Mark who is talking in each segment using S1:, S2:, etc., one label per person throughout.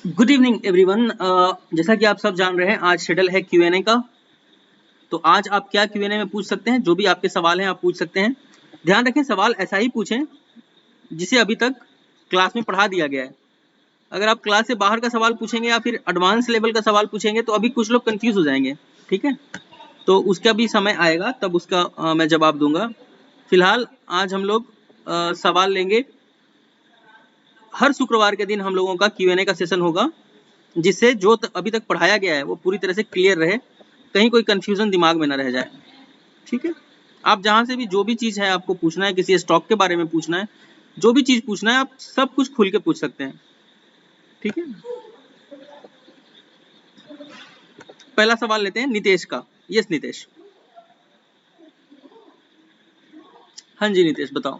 S1: Good evening everyone. जैसा कि आप सब जान रहे हैं, आज शेड्यूल है Q&A का। तो आज आप क्या Q&A में पूछ सकते हैं, जो भी आपके सवाल हैं आप पूछ सकते हैं। ध्यान रखें, सवाल ऐसा ही पूछें जिसे अभी तक क्लास में पढ़ा दिया गया है। अगर आप क्लास से बाहर का सवाल पूछेंगे या फिर एडवांस लेवल का सवाल पूछेंगे तो अभी कुछ लोग कंफ्यूज हो जाएंगे, ठीक है। तो उसका भी समय आएगा, तब उसका मैं जवाब दूंगा। फिलहाल आज हम लोग सवाल लेंगे। हर शुक्रवार के दिन हम लोगों का Q&A का सेशन होगा, जिससे जो अभी तक पढ़ाया गया है वो पूरी तरह से क्लियर रहे, कहीं कोई कंफ्यूजन दिमाग में ना रह जाए, ठीक है। आप जहां से भी जो भी चीज है आपको पूछना है, किसी स्टॉक के बारे में पूछना है, जो भी चीज पूछना है, आप सब कुछ खुल के पूछ सकते हैं, ठीक है। पहला सवाल लेते हैं नितेश का। यस नितेश। हाँ जी नितेश, बताओ।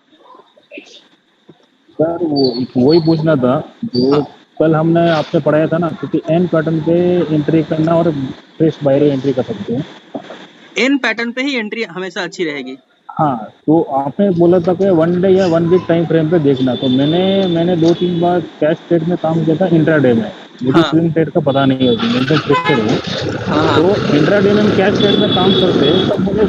S2: सर वही पूछना था जो
S1: हाँ,
S2: कल हमने आपसे पढ़ाया था ना, क्योंकि एन पैटर्न पे एंट्री करना और फ्रेश बायरो एंट्री कर सकते हैं।
S1: एन पैटर्न पे ही एंट्री हमेशा अच्छी रहेगी।
S2: हाँ, तो आपने बोला था कि 1 डे या 1 वीक टाइम फ्रेम पे देखना, तो मैंने 2-3 बार कैश ट्रेड में काम किया था इंट्राडे में। मुझे
S1: हाँ
S2: स्विंग ट्रेड का पता नहीं होती, मैं एकदम फ्रेशर हूँ।
S1: हाँ हाँ।
S2: तो इंट्राडे में हम कैश ट्रेड में काम करते हैं, तब मुझे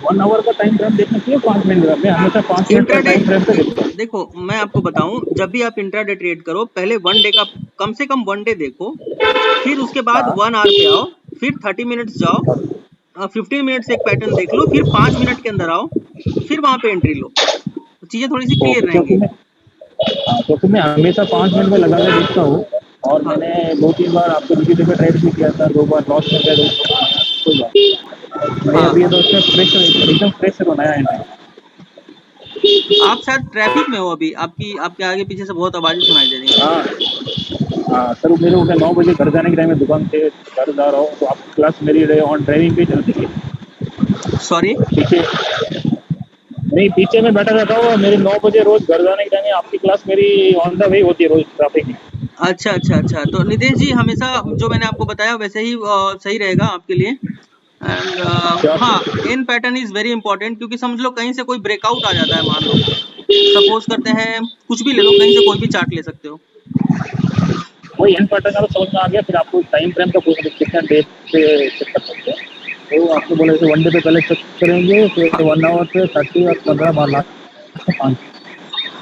S2: 1 आवर का टाइम फ्रेम देखना चाहिए, 5 मिनट का। मैं हमेशा 5 मिनट का
S1: इंट्राडे,
S2: टाइम फ्रेम पे देखता हूँ।
S1: देखो मैं आपको बताऊं, जब भी आप इंट्राडे ट्रेड करो, पहले 1 डे का कम से कम 1 डे देखो, फिर उसके बाद
S2: हाँ
S1: 1 आवर पे आओ, फिर 30 मिनट्स जाओ, 15 मिनट्स एक पैटर्न देख लो, फिर 5 मिनट के अंदर आओ, फिर वहां पे एंट्री लो, तो चीजें थोड़ी सी क्लियर
S2: ओके, क्योंकि
S1: रहेंगी।
S2: मैं हमेशा 5 मिनट में लगा के देखता हूँ। और
S1: हाँ
S2: मैंने 2-3 बार आपको जीटी पे ट्रेड भी किया था, 2 बार लॉस में गया, 2 बार कोई बात नहीं। मैं
S1: हाँ
S2: अभी
S1: हाँ।
S2: तो उसमें फ्रेश, एकदम फ्रेश बनाया है।
S1: आप शायद ट्रैफिक में हो अभी, आपकी आपके आगे पीछे से बहुत आवाजें सुनाई दे रही हैं।
S2: हाँ हाँ सर, मेरे उठे 9 बजे घर जाने के टाइम में दुकान से घर जा रहा हूँ, तो आपकी क्लास मेरी ऑन ड्राइविंग पे चलती है।
S1: सॉरी।
S2: पीछे नहीं, पीछे में बैठा रहता हूँ। मेरी 9 बजे रोज घर जाने के टाइम में आपकी क्लास मेरी ऑन द वे होती है रोज ट्रैफिक में।
S1: अच्छा अच्छा अच्छा, तो नितेश जी हमेशा जो मैंने आपको बताया वैसे ही सही रहेगा आपके लिए। एंड
S2: क्या?
S1: हाँ, N pattern is very important, क्योंकि समझ लो कहीं से कोई ब्रेकआउट आ जाता है, मान लो सपोज करते हैं, कुछ भी ले लो, कहीं से कोई भी चार्ट ले सकते हो।
S2: वही एंड पैटर्न का तो समझ में आ गया। फिर आपको टाइम फ्रेम का पूछना, कितना डेट पे चेक कर सकते हैं। तो आपने बोला जैसे 1 डे पे पहले चेक करेंगे, फिर 1 आवर पे 30 और 15 बार लास्ट 5।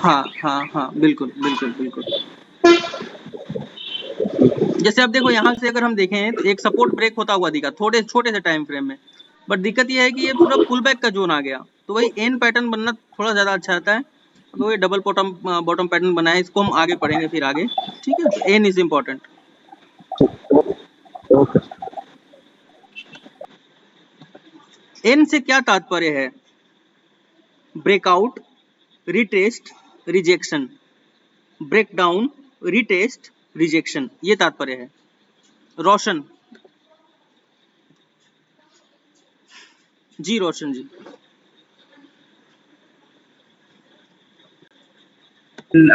S1: हाँ हाँ हाँ, बिल्कुल बिल्कुल बिल्कुल। जैसे अब देखो, यहाँ से अगर हम देखें तो एक सपोर्ट ब्रेक होता हुआ दिखा थोड़े छोटे से टाइम फ्रेम में, बट दिक्कत यह है कि ये पूरा पुल बैक का जोन आ गया, तो वही एन पैटर्न बनना थोड़ा ज्यादा अच्छा रहता है। तो ये डबल बॉटम बॉटम पैटर्न बना है, इसको हम आगे पढ़ेंगे फिर आगे, ठीक है। तो N is important.
S2: Okay.
S1: N से क्या तात्पर्य है? Breakout, retest, rejection, breakdown, retest, rejection, ये तात्पर्य है। रोशन जी, रोशन जी।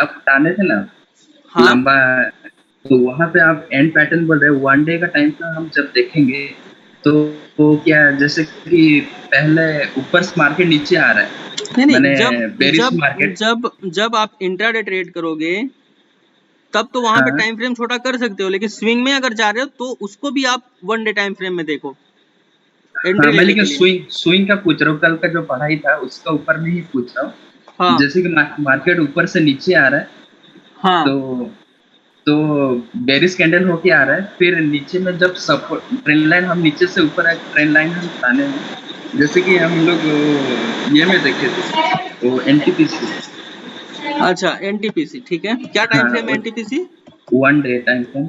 S3: आप बताने थे ना
S1: हाँ
S3: लंबा, तो वहां पे आप एंड पैटर्न बोल रहे हैं। 1 डे का टाइम का हम जब देखेंगे तो क्या, जैसे कि पहले ऊपर से मार्केट नीचे आ रहा है,
S1: नहीं नहीं,
S3: मैंने
S1: जब
S3: बेरिश
S1: जब
S3: मार्केट।
S1: जब जब आप इंट्राडे ट्रेड करोगे तब तो वहां पे
S3: हाँ
S1: टाइम फ्रेम छोटा कर सकते हो, लेकिन स्विंग में अगर जा रहे हो तो उसको भी आप 1 डे टाइम फ्रेम में देखो
S3: हाँ,
S1: एंट्री
S3: मैं
S1: लेने
S3: लेकिन
S1: के लिए।
S3: स्विंग स्विंग का पूछ रहा हूँ। कल का जो पढ़ाई था उसका ऊपर में ही पूछ रहा हूँ।
S1: हाँ
S3: जैसे कि मार्केट ऊपर से नीचे आ रहा है,
S1: हाँ
S3: तो तो बेरिश कैंडल होके आ रहा है, फिर नीचे में जब सपोर्ट ट्रेंड लाइन, हम नीचे से ऊपर एक ट्रेंड लाइन हम बताने हैं। जैसे कि हम लोग ये में देखे थे, वो एनटीपीसी।
S1: अच्छा, एनटीपीसी, ठीक है। क्या टाइम
S3: हाँ,
S1: फ्रेम है एनटीपीसी?
S3: 1 day time frame.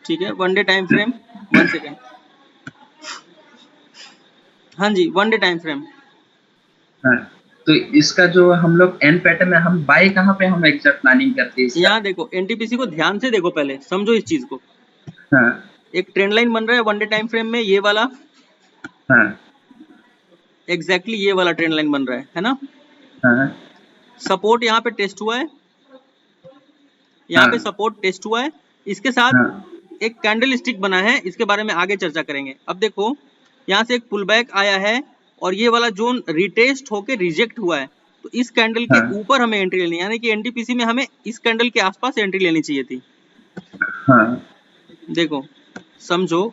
S1: ठीक है, 1 डे टाइम फ्रेम। 1 सेकेंड। हाँ जी, 1 डे टाइम फ्रेम।
S3: हाँ, तो इसका जो हम लोग एन पैटर्न में हम बाय कहाँ पे हम एग्जैक्ट प्लानिंग करते हैं इसका।
S1: यहाँ देखो, एनटीपीसी को ध्यान से देखो, पहले समझो इस चीज को।
S3: हाँ
S1: एक ट्रेंड लाइन बन रहा है 1 डे टाइम फ्रेम में, ये वाला,
S3: हाँ
S1: एग्जैक्टली ये वाला ट्रेंड लाइन बन रहा है ना।
S3: हाँ
S1: सपोर्ट यहाँ पे टेस्ट हुआ है, यहाँ पे
S3: हाँ
S1: सपोर्ट टेस्ट हुआ है, इसके साथ
S3: हाँ
S1: एक कैंडल स्टिक बना है, इसके बारे में आगे चर्चा करेंगे। अब देखो, यहाँ से एक पुल बैक आया है और ये वाला जोन रिटेस्ट होके रिजेक्ट हुआ है, तो इस कैंडल के
S3: हाँ
S1: ऊपर हमें एंट्री लेनी है, यानी कि एनटीपीसी में हमें इस कैंडल के आसपास एंट्री लेनी चाहिए थी।
S3: हाँ
S1: देखो समझो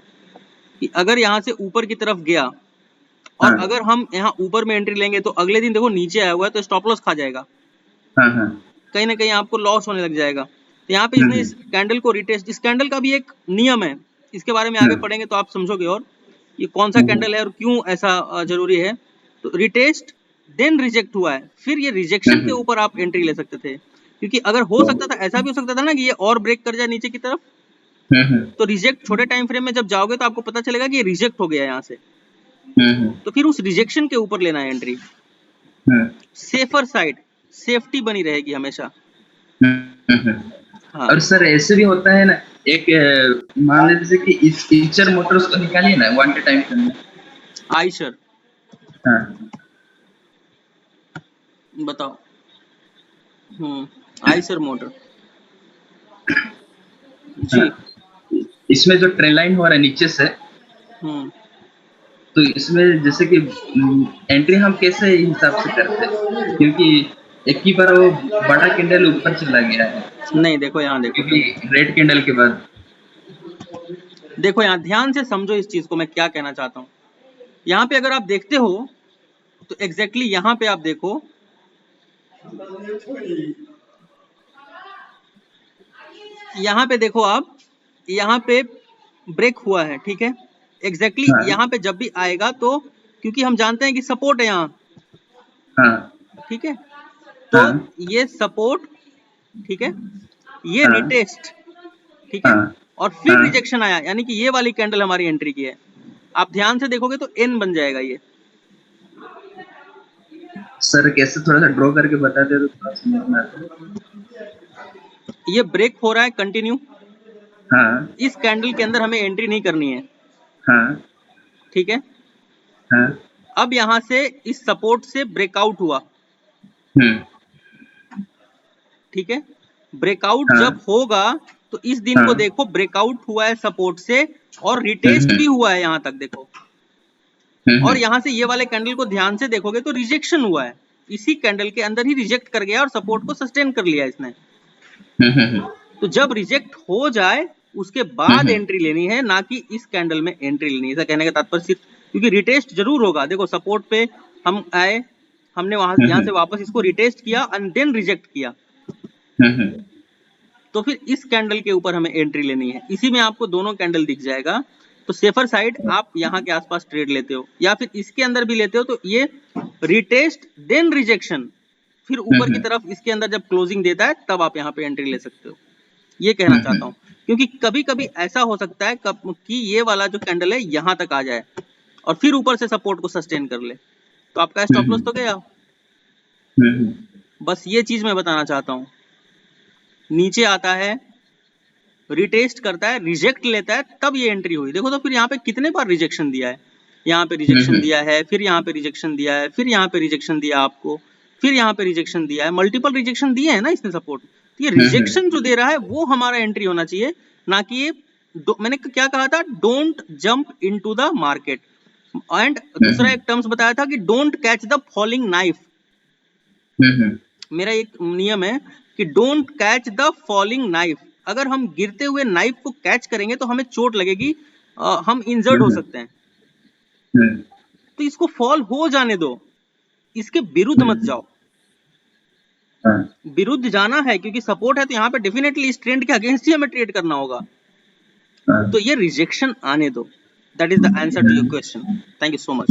S1: कि अगर यहाँ से ऊपर की तरफ गया और
S3: हाँ
S1: अगर हम यहाँ ऊपर में एंट्री लेंगे तो अगले दिन देखो नीचे आया हुआ है तो स्टॉप लॉस खा जाएगा,
S3: हाँ हाँ
S1: कहीं ना कहीं आपको लॉस होने लग जाएगा। तो यहाँ पे इसने इस कैंडल को रिटेस्ट, इस कैंडल का भी एक नियम है, इसके बारे में आगे पढ़ेंगे तो आप समझोगे और ये कौन सा कैंडल है और क्यों ऐसा जरूरी है। तो रिटेस्ट देन रिजेक्ट हुआ है, फिर ये रिजेक्शन के ऊपर आप एंट्री ले सकते थे, क्योंकि अगर हो सकता था, ऐसा भी हो सकता था ना कि ये और ब्रेक कर जाए नीचे की तरफ, तो रिजेक्ट छोटे टाइम फ्रेम में जब जाओगे तो आपको पता चलेगा कि ये रिजेक्ट हो गया यहाँ से, तो फिर उस रिजेक्शन के ऊपर लेना है एंट्री। सेफर साइड, सेफ्टी बनी रहेगी हमेशा। हाँ
S3: और सर ऐसे भी होता है ना, एक मान लीजिए कि इस ईचर मोटर्स को निकालिए ना वन डे टाइम फ्रेम में।
S1: आइशर
S3: हाँ
S1: बताओ। आइशर मोटर जी।
S3: हाँ। इसमें जो ट्रेन लाइन हो रहा है नीचे से,
S1: हम्म
S3: तो इसमें जैसे कि एंट्री हम कैसे हिसाब से करते हैं, क्योंकि एक ही बार वो बड़ा कैंडल ऊपर चला गया है,
S1: नहीं देखो यहाँ देखो,
S3: क्योंकि रेड कैंडल के बाद।
S1: देखो यहाँ ध्यान से समझो इस चीज को, मैं क्या कहना चाहता हूँ। यहाँ पे अगर आप देखते हो तो एग्जैक्टली यहाँ पे आप देखो, यहाँ पे देखो आप, यहाँ पे ब्रेक हुआ है, ठीक है। एग्जैक्टली
S3: हाँ
S1: यहाँ पे जब भी आएगा तो, क्योंकि हम जानते हैं कि सपोर्ट है यहाँ,
S3: हाँ
S1: ठीक है, तो
S3: हाँ
S1: ये सपोर्ट, ठीक है, ये
S3: हाँ
S1: रिटेस्ट, ठीक है,
S3: हाँ
S1: और फिर
S3: हाँ।
S1: रिजेक्शन आया, यानी कि ये वाली कैंडल हमारी एंट्री की है। आप ध्यान से देखोगे तो एन बन जाएगा ये।
S3: सर कैसे थोड़ा सा ड्रॉ करके बताते तो थोड़ा समझ में आता।
S1: ये ब्रेक हो रहा है कंटिन्यू,
S3: हाँ
S1: इस कैंडल के अंदर हमें एंट्री नहीं करनी है,
S3: हाँ
S1: ठीक है।
S3: हाँ
S1: अब यहां से इस सपोर्ट से ब्रेकआउट हुआ, ठीक है। ब्रेकआउट
S3: हाँ
S1: जब होगा तो इस दिन को
S3: हाँ
S1: देखो, ब्रेकआउट हुआ है सपोर्ट से और रिटेस्ट भी हुआ है यहां तक देखो, और यहां से ये वाले कैंडल को ध्यान से देखोगे तो रिजेक्शन हुआ है, इसी कैंडल के अंदर ही रिजेक्ट कर गया और सपोर्ट को सस्टेन कर लिया इसने। तो जब रिजेक्ट हो जाए उसके बाद एंट्री लेनी है, ना कि इस कैंडल में एंट्री लेनी है। ऐसा कहने का तात्पर्य सिर्फ, क्योंकि रिटेस्ट जरूर होगा, देखो सपोर्ट पे हम आए, हमने वहां यहां से वापस इसको रिटेस्ट किया एंड देन रिजेक्ट किया, तो फिर इस कैंडल के ऊपर हमें एंट्री लेनी है। इसी में आपको दोनों कैंडल दिख जाएगा, तो सेफर साइड आप यहाँ के आसपास ट्रेड लेते हो या फिर इसके अंदर भी लेते हो, तो ये रिटेस्ट देन रिजेक्शन, फिर ऊपर की तरफ इसके अंदर जब क्लोजिंग देता है तब आप यहाँ पे एंट्री ले सकते हो, ये कहना चाहता हूँ। क्योंकि कभी कभी ऐसा हो सकता है कि ये वाला जो कैंडल है यहाँ तक आ जाए और फिर ऊपर से सपोर्ट को सस्टेन कर ले, तो आपका स्टॉप लॉस तो गया। बस ये चीज मैं बताना चाहता हूँ। नीचे आता है, रिटेस्ट करता है, रिजेक्ट लेता है, तब ये एंट्री हुई। देखो तो फिर यहाँ पे कितने बार रिजेक्शन दिया है, यहाँ पे रिजेक्शन दिया है, फिर यहाँ पे रिजेक्शन दिया है, फिर यहाँ पे रिजेक्शन दिया आपको, फिर यहाँ पे रिजेक्शन दिया है, मल्टीपल रिजेक्शन दिए हैं ना इसने सपोर्ट। तो ये रिजेक्शन जो दे रहा है वो हमारा एंट्री होना चाहिए, ना कि ये मैंने क्या कहा था, don't jump into the market, and दूसरा एक टर्म्स बताया था कि don't catch the falling knife. मेरा एक नियम है कि don't catch the falling knife, अगर हम गिरते हुए नाइफ को कैच करेंगे तो हमें चोट लगेगी, हम इंजर्ड हो सकते हैं। तो इसको फॉल हो जाने दो, इसके विरुद्ध मत जाओ। विरुद्ध जाना है क्योंकि सपोर्ट है, तो यहाँ पे डेफिनेटली इस ट्रेंड के अगेंस्ट ही हमें ट्रेड करना होगा। तो ये रिजेक्शन आने दो, that is the answer to your question. Thank you so much.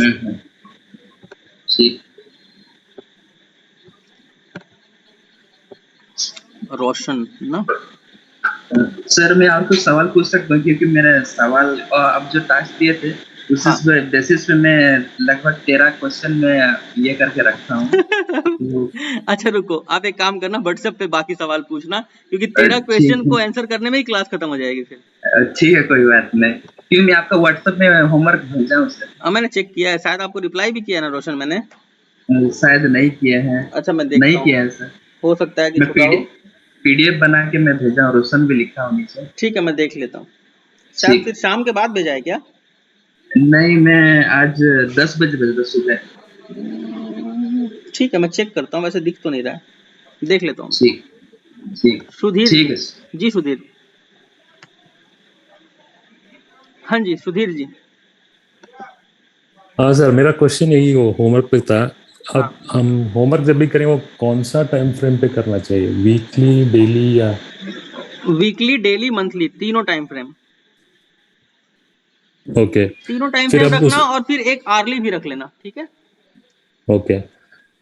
S1: Roshan ना
S3: सर मैं आपको सवाल पूछ सकता हूँ, क्योंकि मेरा सवाल अब जो टास्क दिए थे उस बेसिस पे मैं लगभग 13 क्वेश्चन में ये करके रखा हूँ।
S1: अच्छा रुको, आप एक काम करना, व्हाट्सएप पे बाकी सवाल पूछना, क्योंकि 13 क्वेश्चन को आंसर करने में ही क्लास खत्म हो जाएगी फिर।
S3: ठीक है, कोई बात नहीं। क्यों, मैं आपका व्हाट्सएप में होमवर्क भेजा हूँ सर।
S1: मैंने चेक किया है, शायद आपको रिप्लाई भी किया ना रोशन मैंने।
S3: शायद नहीं किए हैं।
S1: अच्छा मैं देखता हूँ,
S3: नहीं किया है सर,
S1: हो सकता है कि
S3: मैं पीडीएफ बना के मैं भेजा हूँ, रोशन भी लिखा हूँ नीचे।
S1: ठीक है मैं देख लेता हूँ। शायद फिर शाम के बाद भेजा है क्या?
S3: नहीं, मैं आज 10 बजे भेजा सुबह।
S1: ठीक है, मैं चेक करता हूँ, वैसे दिख तो नहीं रहा है, देख लेता हूँ।
S3: ठीक ठीक
S1: सुधीर
S3: ठीक
S1: जी,
S3: है
S1: जी सुधीर, हाँ जी सुधीर जी।
S4: हाँ सर, मेरा क्वेश्चन यही हो होमवर्क पे था।
S1: हाँ,
S4: अब हम होमवर्क जब भी करें वो कौन सा टाइम फ्रेम पे करना चाहिए, वीकली, डेली या?
S1: वीकली, डेली, मंथली, तीनों टाइम फ्रेम,
S4: ओके,
S1: तीनों टाइम
S4: फिर
S1: फ्रेम
S4: अब
S1: रखना
S4: उस
S1: और फिर एक आर्ली भी रख लेना, ठीक है।
S4: ओके,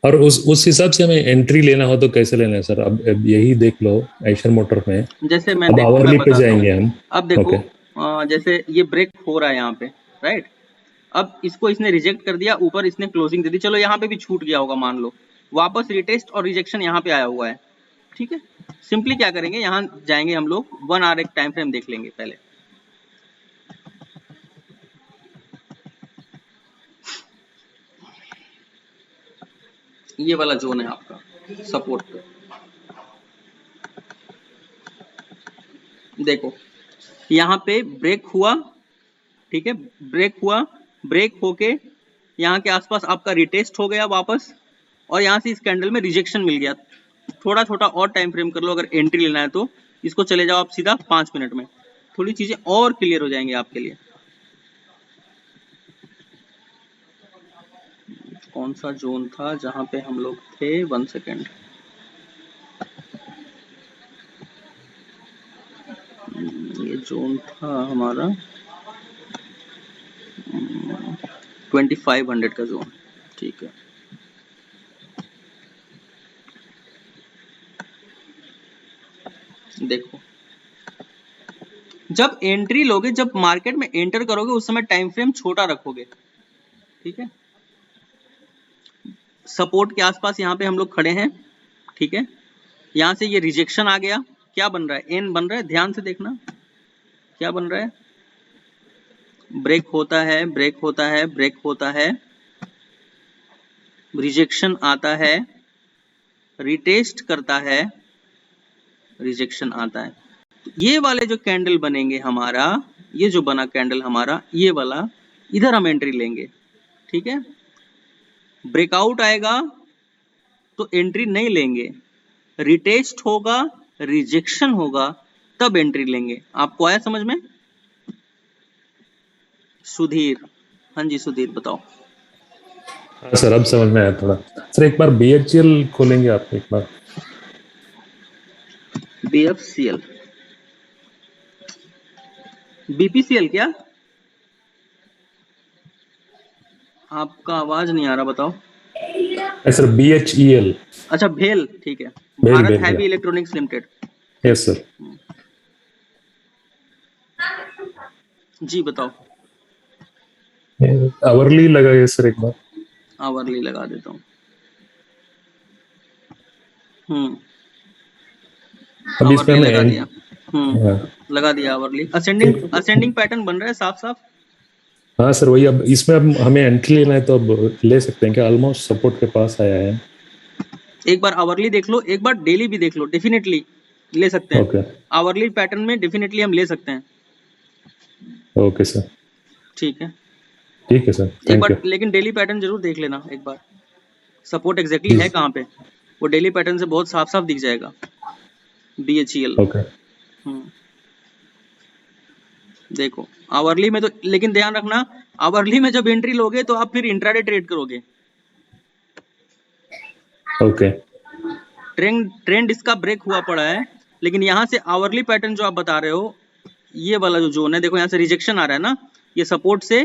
S4: और उस हिसाब से हमें एंट्री लेना हो तो कैसे लेना है सर? अब यही देख लो एशियन मोटर में,
S1: जैसे मैं
S4: अब
S1: देखो, मैं
S4: आवरली पे
S1: बताता हूँ।
S4: जाएंगे हम।
S1: अब देखो,
S4: ओके
S1: जैसे ये ब्रेक हो रहा है यहाँ पे, राइट। अब इसको इसने रिजेक्ट कर दिया, ऊपर इसने क्लोजिंग दे दी, चलो यहाँ पे भी छूट गया होगा मान लो, वापस रिटेस्ट और रिजेक्शन यहाँ पे आया हुआ है, ठीक है। सिंपली क्या करेंगे, यहाँ जाएंगे हम लोग, 1 आवर एक टाइम फ्रेम देख लेंगे पहले। ये वाला जोन है आपका सपोर्ट पे, देखो यहाँ पे ब्रेक हुआ, ठीक है, ब्रेक हुआ, ब्रेक होके यहाँ के आसपास आपका रिटेस्ट हो गया वापस, और यहाँ से इस कैंडल में रिजेक्शन मिल गया। थोड़ा छोटा और टाइम फ्रेम कर लो, अगर एंट्री लेना है तो इसको चले जाओ आप सीधा 5 मिनट में, थोड़ी चीजें और क्लियर हो जाएंगी आपके लिए। कौन सा जोन था जहां पे हम लोग थे, 1 सेकेंड, ये जोन था हमारा 2500 का जोन, ठीक है। देखो जब एंट्री लोगे, जब मार्केट में एंटर करोगे उस समय टाइम फ्रेम छोटा रखोगे, ठीक है। सपोर्ट के आसपास यहाँ पे हम लोग खड़े हैं, ठीक है। यहाँ से ये रिजेक्शन आ गया, क्या बन रहा है, एन बन रहा है, ध्यान से देखना क्या बन रहा है, ब्रेक होता है, ब्रेक होता है, ब्रेक होता है, रिजेक्शन आता है, रिटेस्ट करता है, रिजेक्शन आता है। तो ये वाले जो कैंडल बनेंगे हमारा, ये जो बना कैंडल हमारा, ये वाला, इधर हम एंट्री लेंगे, ठीक है। ब्रेकआउट आएगा तो एंट्री नहीं लेंगे, रिटेस्ट होगा, रिजेक्शन होगा, तब एंट्री लेंगे। आपको आया समझ में? सुधीर, हाँ जी सुधीर बताओ।
S4: हाँ सर, अब समझ में आया थोड़ा। सर एक बार BHL खोलेंगे आप एक बार?
S1: BFCL, BPCL क्या? आपका आवाज नहीं आ रहा, बताओ।
S4: Sir BHEL।
S1: अच्छा भेल, ठीक है,
S4: भेल
S1: भारत
S4: भेल
S1: हैवी
S4: या?
S1: Electronics limited.
S4: Yes sir.
S1: जी बताओ।
S4: आवरली लगाइए सर एक बार।
S1: आवरली लगा देता हूँ।
S4: अब इसमें
S1: आवरली
S4: हमें
S1: लगा दिया,
S4: हाँ,
S1: लगा दिया आवरली। असेंडिंग असेंडिंग पैटर्न बन रहा है साफ साफ।
S4: हाँ सर वही। अब इसमें अब हमें एंट्री लेना है तो अब ले सकते हैं क्या? ऑलमोस्ट सपोर्ट के पास आया है।
S1: एक बार आवरली देख लो, एक बार डेली भी देख लो, डेफिनेटली ले सकते हैं।
S4: ओके
S1: आवरली पैटर्न में डेफिनेटली हम ले सकते हैं,
S4: ओके सर,
S1: ठीक है।
S4: ठीक है सर,
S1: एक
S4: थैंक यू।
S1: बार लेकिन डेली पैटर्न जरूर देख लेना एक बार, सपोर्ट एग्जैक्टली
S4: जी
S1: है कहाँ पे, वो डेली पैटर्न से बहुत साफ साफ दिख जाएगा। BHEL,
S4: okay.
S1: देखो आवरली में तो, लेकिन ध्यान रखना आवरली में जब एंट्री लोगे तो आप फिर इंट्राडे ट्रेड करोगे।
S4: ओके
S1: ट्रेंड इसका ब्रेक हुआ पड़ा है, लेकिन यहाँ से आवरली पैटर्न जो आप बता रहे हो, ये वाला जो जोन है, देखो यहाँ से रिजेक्शन आ रहा है ना, ये सपोर्ट से,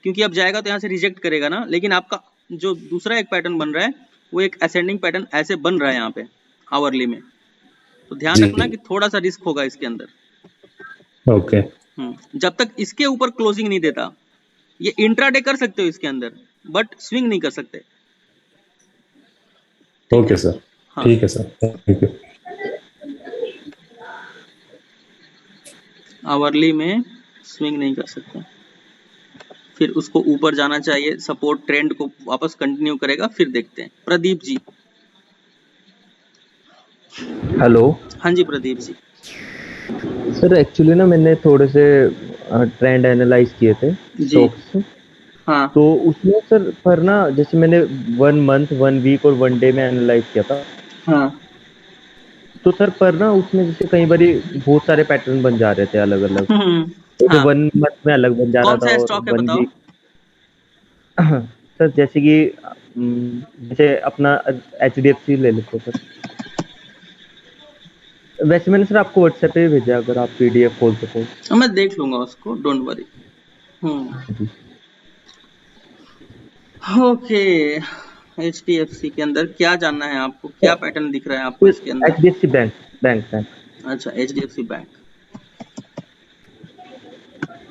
S1: क्योंकि अब जाएगा तो यहाँ से रिजेक्ट करेगा ना, लेकिन आपका जो दूसरा एक पैटर्न बन रहा है वो एक असेंडिंग पैटर्न ऐसे बन रहा है यहाँ पे आवरली में, तो ध्यान
S4: जी
S1: रखना कि थोड़ा सा रिस्क होगा इसके अंदर।
S4: ओके
S1: जब तक इसके ऊपर क्लोजिंग नहीं देता, ये इंट्राडे कर सकते हो इसके अंदर, बट स्विंग नहीं कर सकते।
S4: ओके सर,
S1: हाँ,
S4: ठीक है सर, थैंक यू।
S1: आवरली में स्विंग नहीं कर सकते, फिर उसको ऊपर जाना चाहिए, सपोर्ट ट्रेंड को वापस कंटिन्यू करेगा, फिर देखते हैं। प्रदीप जी।
S5: हेलो
S1: हाँ जी प्रदीप जी।
S5: सर, एक्चुअली ना मैंने थोड़े से ट्रेंड एनालाइज किए थे
S1: जी
S5: स्टॉक्स से,
S1: हाँ
S5: तो उसमें सर पर ना जैसे मैंने 1 मंथ 1 वीक और 1 डे में एनालाइज किया था,
S1: हाँ
S5: तो सर पर ना उसमें जैसे कई बारी बहुत सारे पैटर्न बन जा रहे थे अलग अलग। जैसे
S1: हाँ
S5: 1 मंथ में अलग बन जा रहा
S1: कौन
S5: था
S1: सा
S5: और
S1: स्टॉक है
S5: 1
S1: बताओ?
S5: वीक सर जैसे कि जैसे अपना HDFC ले लेते हैं सर। वैसे मैंने सर आपको व्हाट्सएप पे भी भेजा, अगर आप PDF खोल सको।
S1: मैं देख लूंगा उसको, डोंट वरी।
S5: जी
S1: ओके, HDFC के अंदर क्या जानना है आपको, क्या पैटर्न दिख रहा है आपको
S5: तो
S1: इसके अंदर?
S5: HDFC bank bank.
S1: अच्छा HDFC बैंक,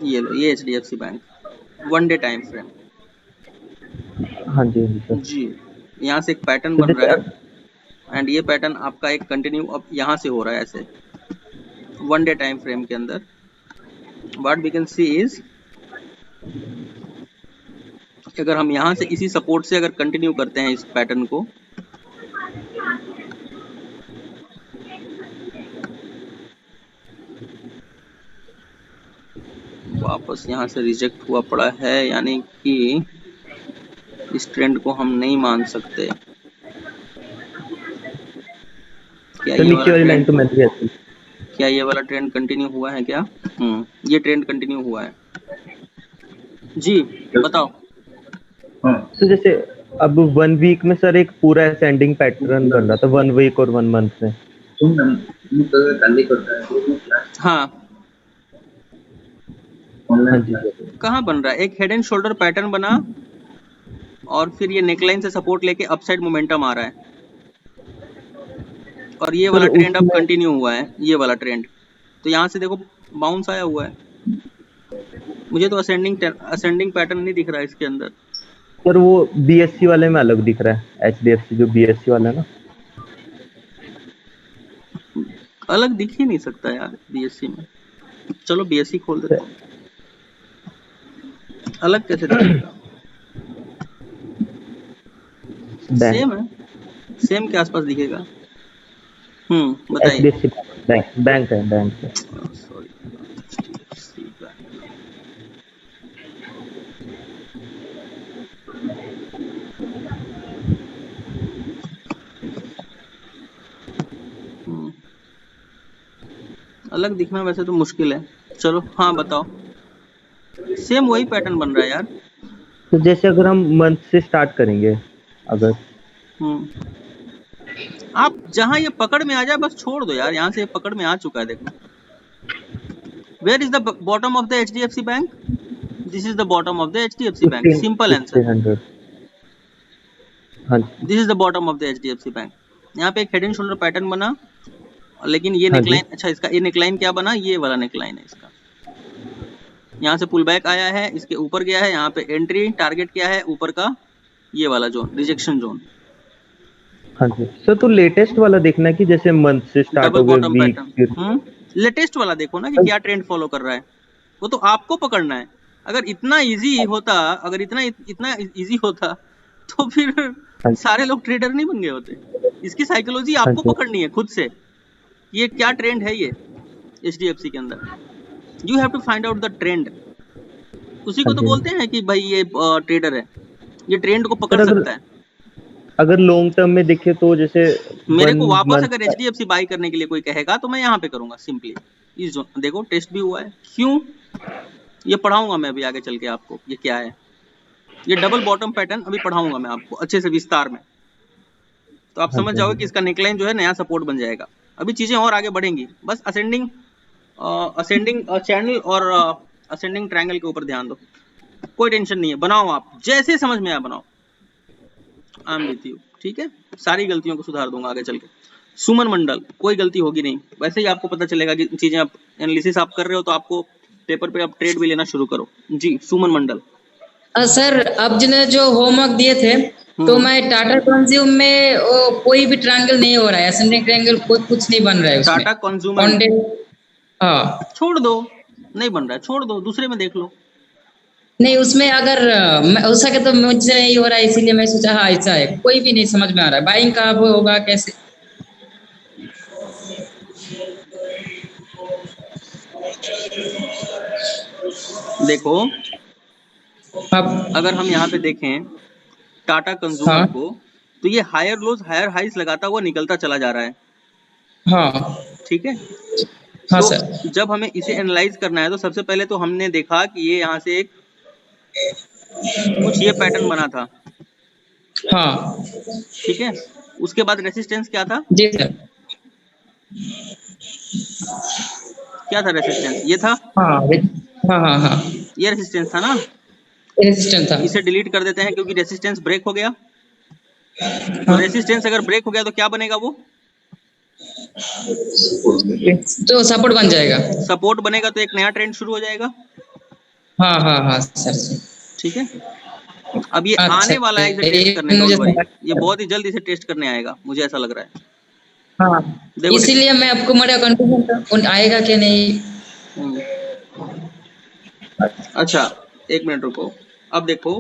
S1: ये लो, ये HDFC bank 1 day time frame.
S5: हाँ जी हाँ जी सर।
S1: जी, यहाँ से एक पैटर्न
S5: तो
S1: बन
S5: जैसे
S1: रहा है एंड ये पैटर्न आपका एक कंटिन्यू अब यहाँ से हो रहा है ऐसे 1 डे टाइम फ्रेम के अंदर। What we can see is, अगर हम यहाँ से इसी सपोर्ट से अगर कंटिन्यू करते हैं इस पैटर्न को, वापस यहाँ से रिजेक्ट हुआ पड़ा है, यानी कि इस ट्रेंड को हम नहीं मान सकते। क्या
S5: तो
S1: ये
S5: नीचे
S1: वाला
S5: वाली लाइन
S1: ट्रेंड,
S5: तो मैंने भी ऐसी।
S1: क्या ये वाला ट्रेंड कंटिन्यू हुआ है क्या? ये ट्रेंड कंटिन्यू हुआ है जी, बताओ।
S3: हाँ
S5: तो जैसे अब 1 वीक में सर एक पूरा असेंडिंग पैटर्न बन रहा था 1 वीक और 1 मंथ में।
S1: हाँ
S5: हाँ जी सर।
S1: कहाँ बन रहा है, एक हेड एंड शोल्डर पैटर्न बना और फिर ये नेकलाइन से सपोर्ट लेके अपसाइड मोमेंटम आ रहा है और ये वाला
S5: सर
S1: ट्रेंड अब
S5: उसमें
S1: कंटिन्यू हुआ है, ये वाला ट्रेंड। तो यहाँ से देखो बाउंस आया हुआ है, मुझे तो असेंडिंग पैटर्न नहीं दिख रहा है इसके अंदर।
S5: सर वो BSC वाले में अलग दिख रहा है, HDFC जो BSC वाला है ना।
S1: अलग दिख ही नहीं सकता यार BSC में, चलो BSC खोल देता हूँ, अलग कैसे दिखेगा?
S5: बैंक
S1: सेम है, सेम के आसपास दिखेगा। बताइए।
S5: HDFC बैंक है बैंक है।
S1: सॉरी, अलग दिखना वैसे तो मुश्किल है, चलो हाँ बताओ। सेम वही पैटर्न बन रहा है यार।
S5: तो जैसे अगर हम मंथ से स्टार्ट करेंगे, अगर
S1: आप जहां ये पकड़ में आ जाए बस छोड़ दो यार, यहाँ से ये पकड़ में आ चुका है देखो। Where is the bottom of the HDFC bank? This is the bottom of the HDFC bank, simple answer.
S5: 1500। हाँ जी
S1: this is the bottom of the HDFC bank. यहाँ पे एक हेड एंड शोल्डर पैटर्न बना, लेकिन ये
S5: हाँ जी
S1: नेकलाइन, अच्छा इसका ये नेकलाइन क्या बना, ये वाला नेकलाइन है इसका। यहाँ से पुल बैक आया है, इसके ऊपर गया है, यहाँ पे एंट्री टारगेट क्या है ऊपर का, ये वाला जोन, रिजेक्शन जोन।
S5: हाँ जी सर। तो लेटेस्ट वाला देखना है कि जैसे मंथ से स्टार्ट
S1: डबल
S5: हो गए
S1: बॉटम
S5: वीक फिर।
S1: पैटर्न, लेटेस्ट वाला देखो ना कि क्या ट्रेंड फॉलो कर रहा है, वो तो आपको पकड़ना है। अगर इतना इजी होता, अगर इतना इतना इजी होता तो फिर
S5: हाँ
S1: सारे लोग ट्रेडर नहीं बन गए होते। इसकी साइकोलॉजी
S5: हाँ
S1: आपको
S5: जी
S1: पकड़नी है खुद से, ये क्या ट्रेंड है ये HDFC के अंदर। You have to find out the trend, उसी
S5: हाँ
S1: को तो
S5: जी।
S1: बोलते हैं कि भाई ये ट्रेडर है, ये ट्रेंड को पकड़
S5: सर
S1: सकता है।
S5: अगर लॉन्ग टर्म में देखे तो जैसे
S1: मेरे
S5: 1
S1: को वापस
S5: मंथ
S1: अगर HDFC बाई करने के लिए कोई कहेगा तो मैं यहाँ पे करूंगा सिंपली इस जोन। देखो टेस्ट भी हुआ है, क्यों, ये पढ़ाऊंगा मैं अभी आगे चल के आपको ये क्या है। ये डबल बॉटम पैटर्न अभी पढ़ाऊंगा मैं आपको अच्छे से विस्तार में, तो आप
S5: हाँ
S1: समझ
S5: जी हाँ
S1: जाओगे कि
S5: जी
S1: इसका नेकलाइन जो है नया सपोर्ट बन जाएगा। अभी चीजें और आगे बढ़ेंगी, बस असेंडिंग असेंडिंग चैनल और असेंडिंग ट्रायंगल के ऊपर ध्यान दो। कोई टेंशन नहीं है, बनाओ आप जैसे समझ में आया बनाओ, आई एम विथ यू। ठीक है, सारी गलतियों को सुधार दूंगा आगे चल के। सुमन मंडल, कोई गलती होगी नहीं, वैसे ही आपको पता चलेगा कि चीजें आप एनालिसिस आप कर रहे हो तो आपको पेपर पे आप ट्रेड भी लेना शुरू करो। जी सुमन मंडल।
S6: सर अब जिन्हें जो होमवर्क दिए थे तो मैं टाटा कंज्यूम में कोई भी ट्रायंगल नहीं हो रहा है, असेंडिंग ट्रायंगल कुछ नहीं बन रहा है उसमें।
S1: टाटा कंज्यूमर
S6: ऑन डे हाँ
S1: छोड़ दो, नहीं बन रहा है छोड़ दो, दूसरे में देख लो।
S6: नहीं, उसमें अगर हो सके तो मुझसे नहीं हो रहा है, इसीलिए मैं सोचा हाँ ऐसा है, कोई भी नहीं समझ में आ रहा है बाइंग कहाँ पे होगा कैसे।
S1: देखो
S6: अब
S1: अगर हम यहाँ पे देखें टाटा कंज्यूमर
S6: हाँ
S1: को, तो ये हायर लोज हायर हाइस लगाता हुआ निकलता चला जा रहा है,
S6: हाँ
S1: ठीक है।
S6: हाँ
S1: तो
S6: सर।
S1: जब हमें इसे एनालाइज करना है तो सबसे पहले तो हमने देखा कि ये यहाँ से एक कुछ ये पैटर्न बना था,
S6: हाँ
S1: ठीक है। उसके बाद रेसिस्टेंस क्या था,
S6: जी सर।
S1: क्या था रेसिस्टेंस, ये था,
S6: हाँ हाँ हाँ हाँ
S1: ये रेसिस्टेंस था ना।
S6: रेजिस्टेंस था।
S1: इसे डिलीट कर देते हैं क्योंकि रेसिस्टेंस ब्रेक हो गया। तो
S6: हाँ
S1: रेसिस्टेंस अगर ब्रेक हो गया तो क्या बनेगा, वो
S6: तो सपोर्ट बन जाएगा।
S1: सपोर्ट बनेगा, तो एक नया ट्रेंड शुरू हो जाएगा,
S6: हाँ हाँ हाँ सर।
S1: ठीक है। अब ये
S6: अच्छा
S1: आने वाला है इसे टेस्ट
S6: ये
S1: करने,
S6: मुझे
S1: डोंट वरी,
S6: समझ
S1: ये बहुत ही जल्द इसे टेस्ट करने आएगा, मुझे ऐसा लग रहा है।
S6: हाँ
S1: देखो
S6: इसीलिए मैं आपको मेरा कंफ्यूजन था आएगा कि नहीं।
S1: हम्म, अच्छा एक मिनट रुको। अब देखो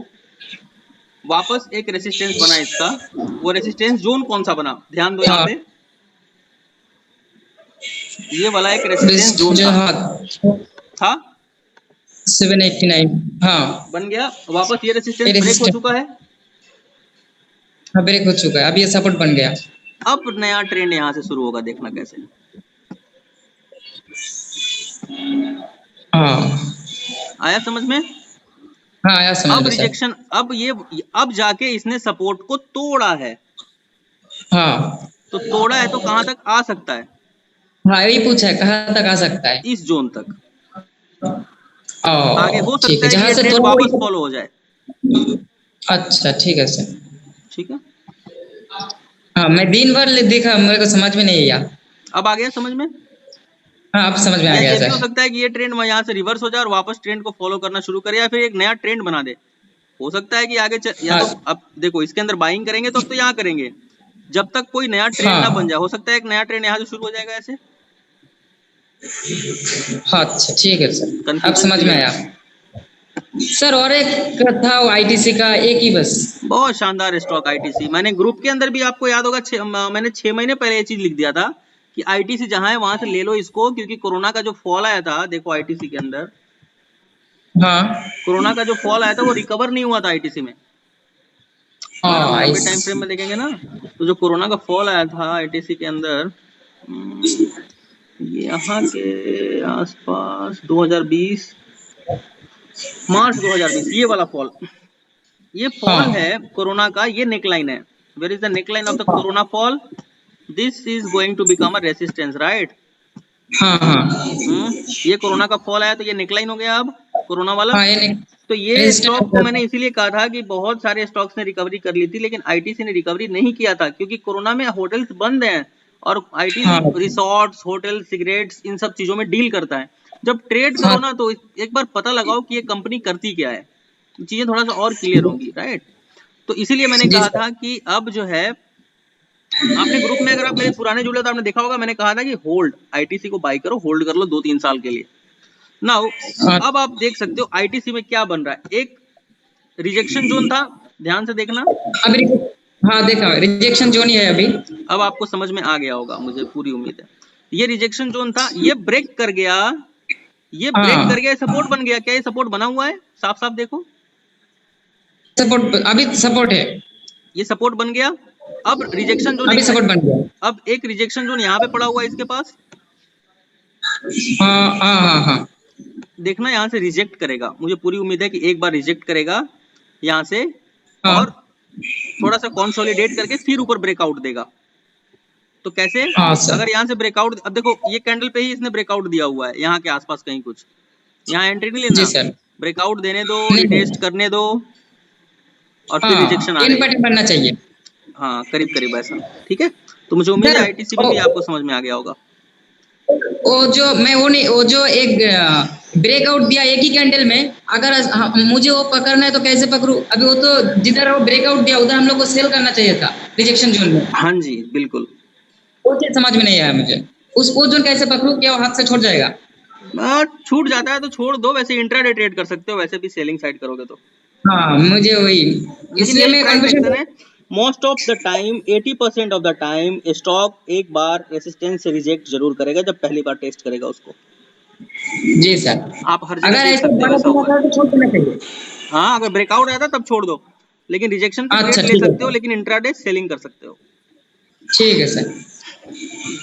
S1: वापस एक रेसिस्टेंस बना इसका, वो रेसिस्टेंस जोन कौन सा बना, ध्यान दो यहाँ
S6: हाँ
S1: पे, ये वाला एक रेसिस्टेंस जोन
S6: जो
S1: था,
S6: हाँ
S1: था
S6: 789 हाँ
S1: बन गया, वापस ये
S6: ये
S1: रेसिस्टेंस ब्रेक हो
S6: रेजिस्टेंस
S1: चुका है।
S6: हाँ ब्रेक हो चुका है। अब ये सपोर्ट बन गया।
S1: अब नया ट्रेंड यहाँ से शुरू होगा, देखना कैसे,
S6: हाँ
S1: आया समझ में।
S6: हाँ आया समझ
S1: अब
S6: में सर।
S1: रिजेक्शन, अब जाके इसने सपोर्ट को तोड़ा है,
S6: हाँ
S1: तो तोड़ा है तो कहां तक आ सकता है,
S6: हाँ यही पूछा है कहाँ तक आ सकता है।
S1: इस जोन तक। आगे हो
S6: ओ ठीक
S1: सकता
S6: है
S1: है कि
S6: जहाँ
S1: ये
S6: से
S1: ट्रेंड
S6: थोड़ा
S1: वापस फॉलो हो जाए,
S6: अच्छा ठीक है सर।
S1: ठीक है।
S6: हाँ मैं दिन भर देखा मेरे को समझ में नहीं आया।
S1: अब आ गया समझ में।
S6: हाँ अब समझ में आ
S1: या
S6: गया
S1: ये भी हो
S6: सर।
S1: सकता है कि ये ट्रेंड यहाँ से रिवर्स हो जाए और वापस ट्रेंड को फॉलो करना शुरू करे, या फिर एक नया ट्रेंड बना दे। हो सकता है कि आगे या
S6: हाँ
S1: तो अब देखो इसके अंदर बाइंग करेंगे तो अब तो यहाँ करेंगे, जब तक कोई नया ट्रेंड ना बन
S6: हाँ
S1: जाए, हो सकता है एक नया ट्रेंड यहाँ से शुरू हो जाएगा ऐसे।
S6: हाँ अच्छा ठीक है सर अब
S1: कंफ्यूजन
S6: समझ में
S1: क्लियर
S6: आया।
S1: है।
S6: सर और एक था वो आईटीसी का एक ही बस।
S1: बहुत शानदार स्टॉक आईटीसी, मैंने ग्रुप के अंदर भी आपको याद होगा मैंने 6 महीने पहले ये चीज लिख दिया था कि आईटीसी जहां है वहां से ले लो इसको, क्योंकि कोरोना का जो फॉल आया था, देखो आईटीसी के अंदर
S6: हाँ
S1: कोरोना का जो फॉल आया था वो रिकवर नहीं हुआ था आईटीसी में। अगर आप
S6: हाँ
S1: लंबे टाइम फ्रेम में देखेंगे ना, तो जो कोरोना का फॉल आया था आईटीसी के अंदर, यहाँ के आसपास 2020 मार्च 2020, ये वाला फॉल, ये फॉल
S6: हाँ
S1: है कोरोना का, ये नेकलाइन है। Where is the neckline of the corona fall, this is going to become a resistance, right.
S6: हाँ हाँ
S1: ये कोरोना का फॉल आया तो ये नेकलाइन हो गया अब कोरोना वाला।
S6: हाँ ये
S1: तो ये स्टॉक को मैंने इसीलिए कहा था कि बहुत सारे स्टॉक्स ने रिकवरी कर ली थी, लेकिन आईटीसी ने रिकवरी नहीं किया था, क्योंकि कोरोना में होटल्स बंद हैं और आईटीसी
S6: हाँ
S1: रिसोर्ट्स, होटल, सिगरेट्स, इन सब चीजों में डील करता है। जब ट्रेड करो
S6: हाँ
S1: ना तो एक बार पता लगाओ कि ये कंपनी करती क्या है, चीजें थोड़ा सा और क्लियर होंगी, राइट। तो इसीलिए मैंने
S6: जी
S1: कहा
S6: सर।
S1: था कि अब जो है, आपने ग्रुप में अगर आप मेरे पुराने जुड़े तो आपने देखा होगा, मैंने कहा था कि होल्ड आईटीसी को बाई करो, होल्ड कर लो 2-3 साल के लिए। नाउ
S6: हाँ
S1: अब आप देख सकते हो आईटीसी में क्या बन रहा है, एक रिजेक्शन जोन था, ध्यान से देखना।
S6: अभी हाँ देखा रिजेक्शन जोन ही है अभी।
S1: अब आपको समझ में आ गया होगा, मुझे पूरी उम्मीद है। ये रिजेक्शन जोन था, ये ब्रेक कर गया, ये ब्रेक कर
S6: हाँ
S1: गया, सपोर्ट बन गया। क्या ये सपोर्ट बना हुआ है, साफ साफ देखो,
S6: सपोर्ट अभी सपोर्ट है।
S1: ये सपोर्ट बन गया। अब रिजेक्शन जोन
S6: अभी सपोर्ट बन गया।
S1: अब एक रिजेक्शन जोन यहाँ पे पड़ा हुआ है इसके पास,
S6: हाँ हाँ हाँ हाँ
S1: देखना यहाँ से रिजेक्ट करेगा, मुझे पूरी उम्मीद है कि एक बार रिजेक्ट करेगा यहाँ से,
S6: हाँ
S1: और थोड़ा सा कंसोलिडेट करके फिर ऊपर ब्रेकआउट देगा। तो कैसे,
S6: हाँ सर।
S1: अगर यहाँ से ब्रेकआउट, अब देखो ये कैंडल पे ही इसने ब्रेकआउट दिया हुआ है, यहाँ के आसपास कहीं कुछ, यहाँ एंट्री नहीं
S6: जी
S1: लेना,
S6: सर।
S1: ब्रेकआउट देने दो,
S6: नहीं
S1: रिटेस्ट करने दो, और फिर
S6: हाँ
S1: रिजेक्शन
S6: इन
S1: आने दो।
S6: पैटर्न बनना चाहिए।
S1: हाँ करीब करीब ऐसा, ठीक है। तो मुझे उम्मीद है
S6: सर
S1: आईटीसी में भी आपको समझ में आ गया होगा।
S6: वो जो मैं वो नहीं वो जो एक ब्रेकआउट दिया एक ही कैंडल में, अगर मुझे वो पकड़ना है तो कैसे पकड़ूं? अभी वो तो जिधर वो ब्रेकआउट दिया उधर हम लोग को सेल करना चाहिए था रिजेक्शन जोन में।
S1: हाँ जी बिल्कुल।
S6: वो चीज समझ में नहीं आया मुझे, उस वो जोन कैसे पकड़ूं? क्या वो हाथ से छोड़ जाएगा?
S1: छूट जाता है तो छोड़ दो, वैसे इंट्राडे ट्रेड कर सकते हो, वैसे भी सेलिंग साइड करोगे तो।
S6: हाँ मुझे वही,
S1: लेकिन
S6: इसलिए
S1: यही
S6: मैं
S1: प्राइस
S6: कंफ्यूजन।
S1: एक्शन है, most of the time 80% of the time stock एक बार रेसिस्टेंस से रिजेक्ट जरूर करेगा जब पहली बार टेस्ट करेगा उसको।
S6: जी सर।
S1: आप हर जगह
S6: अगर
S1: देख
S6: ऐसे
S1: सकते हो
S6: बड़ा
S1: ऐसा हुआ है।
S6: तो छोड़ देना चाहिए।
S1: हाँ, अगर ब्रेकआउट आया था तब छोड़ दो, लेकिन रिजेक्शन पे
S6: अच्छा
S1: ट्रेड ले
S6: ठीक है
S1: सकते हो,
S6: सर।
S1: लेकिन इंट्राडे सेलिंग कर सकते हो।
S6: ठीक है सर।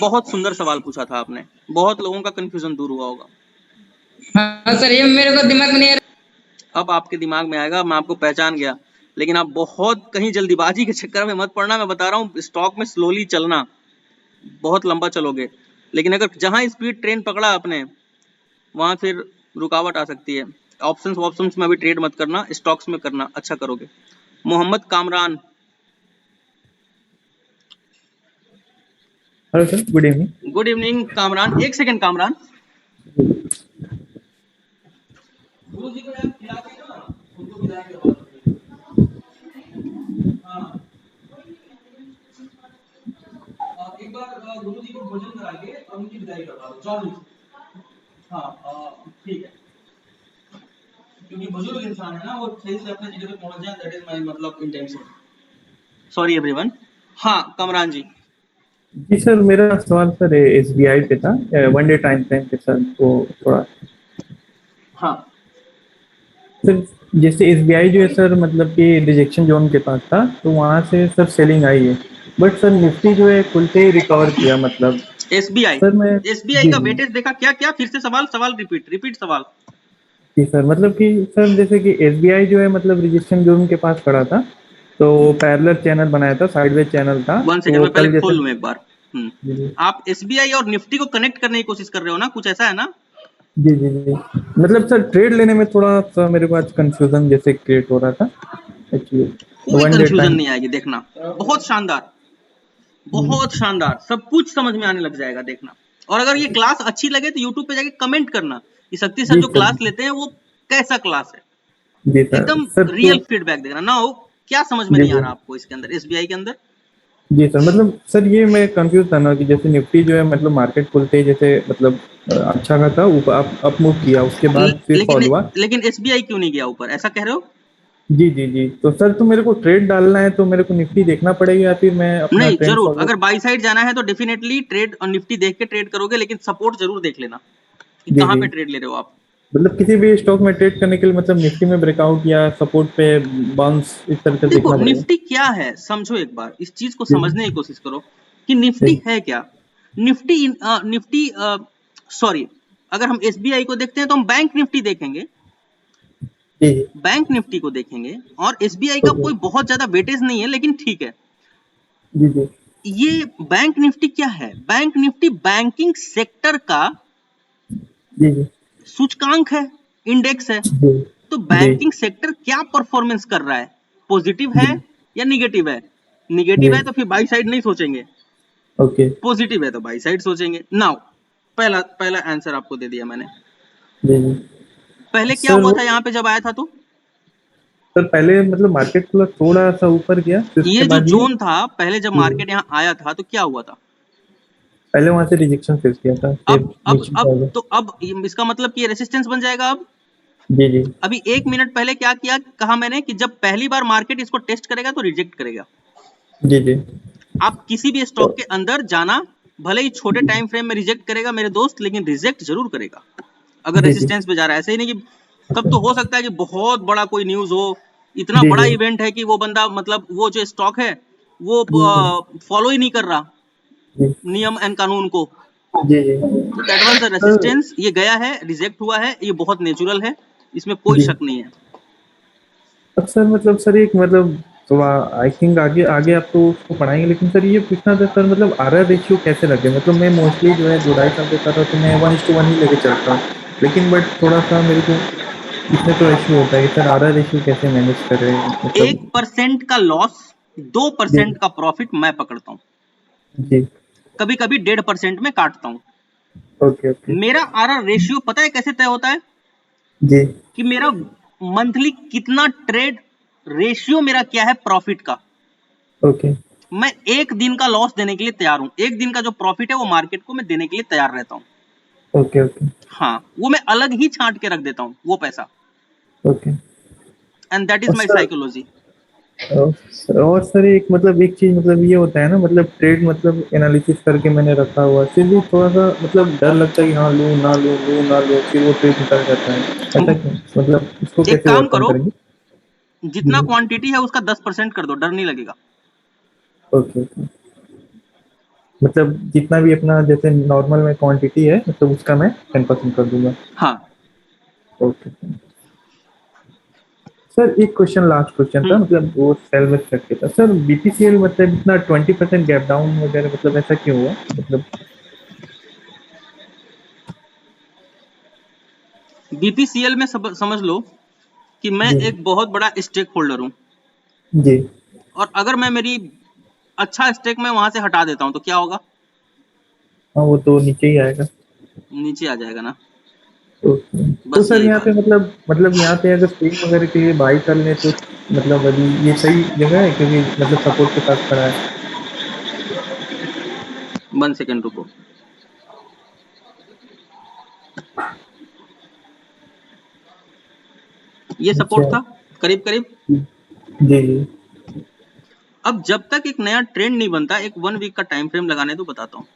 S1: बहुत सुंदर सवाल पूछा था आपने, बहुत लोगों का कंफ्यूजन दूर हुआ होगा।
S6: हाँ सर, ये मेरे को दिमाग में नहीं आ
S1: अब आपके दिमाग में आएगा, मैं आपको पहचान गया, लेकिन आप बहुत कहीं जल्दीबाजी के चक्कर में मत पड़ना। मैं बता रहा हूँ स्टॉक में स्लोली चलना, बहुत लंबा चलोगे, लेकिन अगर जहां स्पीड ट्रेन पकड़ा आपने वहां फिर रुकावट आ सकती है। ऑप्शंस ऑप्शंस में अभी ट्रेड मत करना, स्टॉक्स में करना, अच्छा करोगे। Mohammad Kamran,
S5: hello sir, good evening.
S1: Good evening Kamran. एक सेकंड कामरान, गुरु जी को यार खिला के ना, उनको विदाई करवा दो। हाँ, एक बार गुरु जी को भोजन करा के और उनकी विदाई करवा दो, जाओ नीचे। हाँ ठीक है, क्योंकि बुजुर्ग इंसान है ना, वो सही से अपने जगह पे पहुंच जाए, दैट इज माय मतलब इंटेंशन। Sorry everyone. हाँ कमरान जी।
S5: जी सर, मेरा सवाल सर एसबीआई पे था, वन डे टाइम फ्रेम पे सर, तो थोड़ा
S1: हाँ
S5: सर, जैसे एसबीआई जो है सर, मतलब कि रिजेक्शन जोन के पास था, तो वहाँ से सर सेलिंग आई है, बट सर निफ्टी जो है खुलते ही रिकवर किया, मतलब
S1: एसबीआई,
S5: सर मैं
S1: एसबीआई
S5: जी
S1: का
S5: जी
S1: वेटेज देखा क्या? क्या फिर से सवाल, सवाल रिपीट रिपीट सवाल।
S5: जी सर, मतलब कि सर जैसे कि एसबीआई जो है मतलब रिजेक्शन जोन के पास खड़ा था, तो पैरेलल चैनल बनाया था, साइडवेज चैनल था,
S1: वन
S5: तो
S1: सेकंड
S5: वो
S1: में पहले
S5: कल जैसे
S1: खोल लूं एक बार।
S5: जी जी
S1: आप एसबीआई और निफ्टी को कनेक्ट करने की कोशिश कर रहे हो ना, कुछ ऐसा है ना?
S5: जी जी जी, मतलब सर ट्रेड लेने में थोड़ा सा मेरे को आज कंफ्यूजन जैसे क्रिएट हो रहा था एक्चुअली।
S1: कोई
S5: वन डे
S1: कंफ्यूजन
S5: टाइम।
S1: नहीं आएगी, देखना। बहुत शानदार, बहुत शानदार, सब कुछ समझ में आने लग जाएगा, देखना। और अगर ये क्लास अच्छी लगे तो यूट्यूब पे जाके कमेंट करना कि शक्ति सर
S5: जी
S1: जो
S5: सर।
S1: क्लास लेते हैं वो कैसा क्लास है।
S5: जी सर
S1: एकदम
S5: सर तो
S1: रियल फीडबैक देना ना हो। क्या समझ में
S5: जी
S1: नहीं आ
S5: जी
S1: रहा आपको इसके अंदर, एसबीआई के अंदर?
S5: जी सर, मतलब सर ये मैं कंफ्यूज था ना कि जैसे निफ्टी जो है मतलब मार्केट खुलते ही जैसे मतलब अच्छा खासा ऊपर अप मूव किया, उसके बाद फिर
S1: लेकिन
S5: फॉल हुआ।
S1: लेकिन एसबीआई क्यों नहीं गया ऊपर, ऐसा कह रहे हो?
S5: जी जी जी, तो सर तो मेरे को ट्रेड डालना है, तो मेरे को निफ्टी देखना पड़ेगा या फिर मैं अपना
S1: नहीं,
S5: ट्रेंड
S1: जरूर,
S5: फॉलो।
S1: अगर बाई साइड जाना है तो डेफिनेटली ट्रेड और निफ्टी देख के ट्रेड करोगे, लेकिन सपोर्ट जरूर देख लेना कि
S5: जी
S1: कहाँ
S5: जी,
S1: पे ट्रेड ले रहे हो आप।
S5: मतलब किसी भी स्टॉक में ट्रेड करने के लिए मतलब निफ्टी में ब्रेकआउट या सपोर्ट पे बाउंस इस तरह से
S1: देखो
S5: देखना पड़ेगा।
S1: निफ्टी क्या है, समझो एक बार, इस चीज को
S5: जी
S1: समझने की कोशिश करो कि
S5: जी
S1: निफ्टी है क्या। निफ्टी निफ्टी सॉरी, अगर हम एसबीआई को देखते हैं तो हम बैंक निफ्टी देखेंगे,
S5: जी जी,
S1: बैंक निफ्टी को देखेंगे। और एसबीआई का
S5: ओके,
S1: कोई बहुत ज्यादा वेटेज नहीं है, लेकिन ठीक है।
S5: जी जी
S1: ये बैंक निफ्टी क्या है? बैंक निफ्टी बैंकिंग सेक्टर का
S5: जी जी
S1: सूचकांक है, इंडेक्स है।
S5: जी
S1: तो
S5: जी
S1: बैंकिंग सेक्टर क्या परफॉर्मेंस कर रहा है, पॉजिटिव है
S5: जी
S1: या निगेटिव है? निगेटिव
S5: जी,
S1: है तो फिर बाई साइड नहीं सोचेंगे,
S5: ओके,
S1: पॉजिटिव है तो बाई साइड सोचेंगे। नाउ पहला पहला आंसर आपको दे दिया मैंने।
S5: जी जी
S1: पहले क्या
S5: सर।
S1: हुआ था यहाँ पे जब आया था तो?
S5: सर पहले मतलब मार्केट थोड़ा सा ऊपर गया, फिर उसके
S1: ये जो
S5: बाद ये
S1: जोन था पहले जब
S5: जी,
S1: मार्केट यहाँ आया था तो क्या हुआ था?
S5: पहले वहां से रिजेक्शन फेस किया था, फिर नीचे
S1: अब
S5: आ गया।
S1: तो अब इसका मतलब कि ये रेसिस्टेंस बन जाएगा अब।
S5: जी जी
S1: अभी एक मिनट पहले क्या किया, कहा मैंने कि जब पहली बार मार्केट इसको टेस्ट करेगा तो रिजेक्ट करेगा।
S5: जी जी,
S1: आप किसी भी स्टॉक के अंदर जाना, भले ही छोटे टाइम फ्रेम में रिजेक्ट करेगा मेरे दोस्त, लेकिन रिजेक्ट जरूर करेगा अगर
S5: जी जी
S1: रेसिस्टेंस पे जा रहा है। ऐसे ही नहीं कि कब तो हो सकता है कि बहुत बड़ा कोई न्यूज हो, इतना
S5: जी
S1: बड़ा
S5: जी
S1: इवेंट है कि वो बंदा मतलब वो जो स्टॉक है वो
S5: जी
S1: फॉलो ही नहीं कर रहा
S5: जी
S1: नियम एंड कानून को।
S5: जी जी
S1: तो that was the
S5: sir
S1: resistance, ये गया है, रिजेक्ट हुआ है, ये बहुत नेचुरल है, इसमें कोई
S5: जी,
S1: शक नहीं है।
S5: अब सर मतलब सर एक मतलब थोड़ा आई थिंक आगे आगे आपको उसको पढ़ाएंगे, लेकिन सर ये पूछना था सर, मतलब आरआर रेशियो कैसे लगे, मतलब मैं मोस्टली जो है 2 ढाई साल से कर रहा हूँ, तो मैं 1:1 ही लेके चलता हूँ, लेकिन बट थोड़ा सा मेरे को इसमें थोड़ा इशू होता है कि सर आरआर रेशियो कैसे मैनेज कर रहे हैं मतलब।
S1: 1% का लॉस, दो
S5: जी
S1: परसेंट का प्रॉफिट मैं पकड़ता हूं,
S5: जी,
S1: कभी कभी 1.5% में काटता हूं।
S5: ओके ओके,
S1: मेरा आरआर रेशियो पता है कैसे तय होता है?
S5: जी
S1: कि मेरा मंथली कितना ट्रेड रेशियो मेरा क्या है प्रॉफिट का।
S5: ओके
S1: मैं एक दिन का लॉस देने के लिए तैयार हूं, एक दिन का जो प्रॉफिट है वो मार्केट को मैं देने के लिए तैयार रहता हूं।
S5: ओके ओके
S1: हाँ, वो मैं अलग ही छांट के रख देता हूं वो पैसा,
S5: ओके।
S1: एंड दैट इज
S5: और
S1: माई
S5: सर
S1: साइकोलॉजी।
S5: और सर एक मतलब एक चीज मतलब ये होता है ना, मतलब ट्रेड मतलब एनालिसिस करके मैंने रखा हुआ है, फिर भी थोड़ा सा मतलब डर लगता है कि हाँ लूं ना लूं, लूं ना लूं, फिर वो ट्रेड निकल जाता है। ऐसा क्यों, मतलब इसको
S1: एक
S5: कैसे
S1: काम
S5: ओवरकम
S1: करो,
S5: करेंगे?
S1: जितना
S5: जी।
S1: क्वांटिटी है उसका 10% कर दो, डर नहीं लगेगा।
S5: ओके ओके, मतलब जितना भी अपना जैसे नॉर्मल में क्वांटिटी है मतलब उसका मैं 10% कर दूंगा।
S1: हाँ।
S5: ओके सर, एक क्वेश्चन लास्ट क्वेश्चन था,
S1: हम्म।
S5: मतलब वो सेल में करके था सर, बीपीसीएल मतलब इतना 20% गैप डाउन वगैरह मतलब ऐसा क्यों हुआ मतलब?
S1: बीपीसीएल में समझ लो कि मैं
S5: जी
S1: एक बहुत बड़ा स्टेक होल्डर हूं,
S5: जी।
S1: और अगर मैं मेरी अच्छा स्टेक में वहां से हटा देता हूं तो क्या होगा?
S5: हाँ वो तो नीचे ही आएगा।
S1: नीचे आ जाएगा ना।
S5: तो
S1: बस
S5: सर
S1: यही
S5: यहाँ पे
S1: बात।
S5: मतलब यहाँ पे अगर स्विंग वगैरह के लिए बाई कर ले तो मतलब अभी ये सही जगह है, क्योंकि मतलब सपोर्ट के पास खड़ा है।
S1: 1 सेकेंड रुको। ये
S5: अच्छा।
S1: सपोर्ट था करीब करीब।
S5: जी जी।
S1: अब जब तक एक नया ट्रेंड नहीं बनता, एक 1 वीक का टाइम फ्रेम लगाने तो बताता हूँ।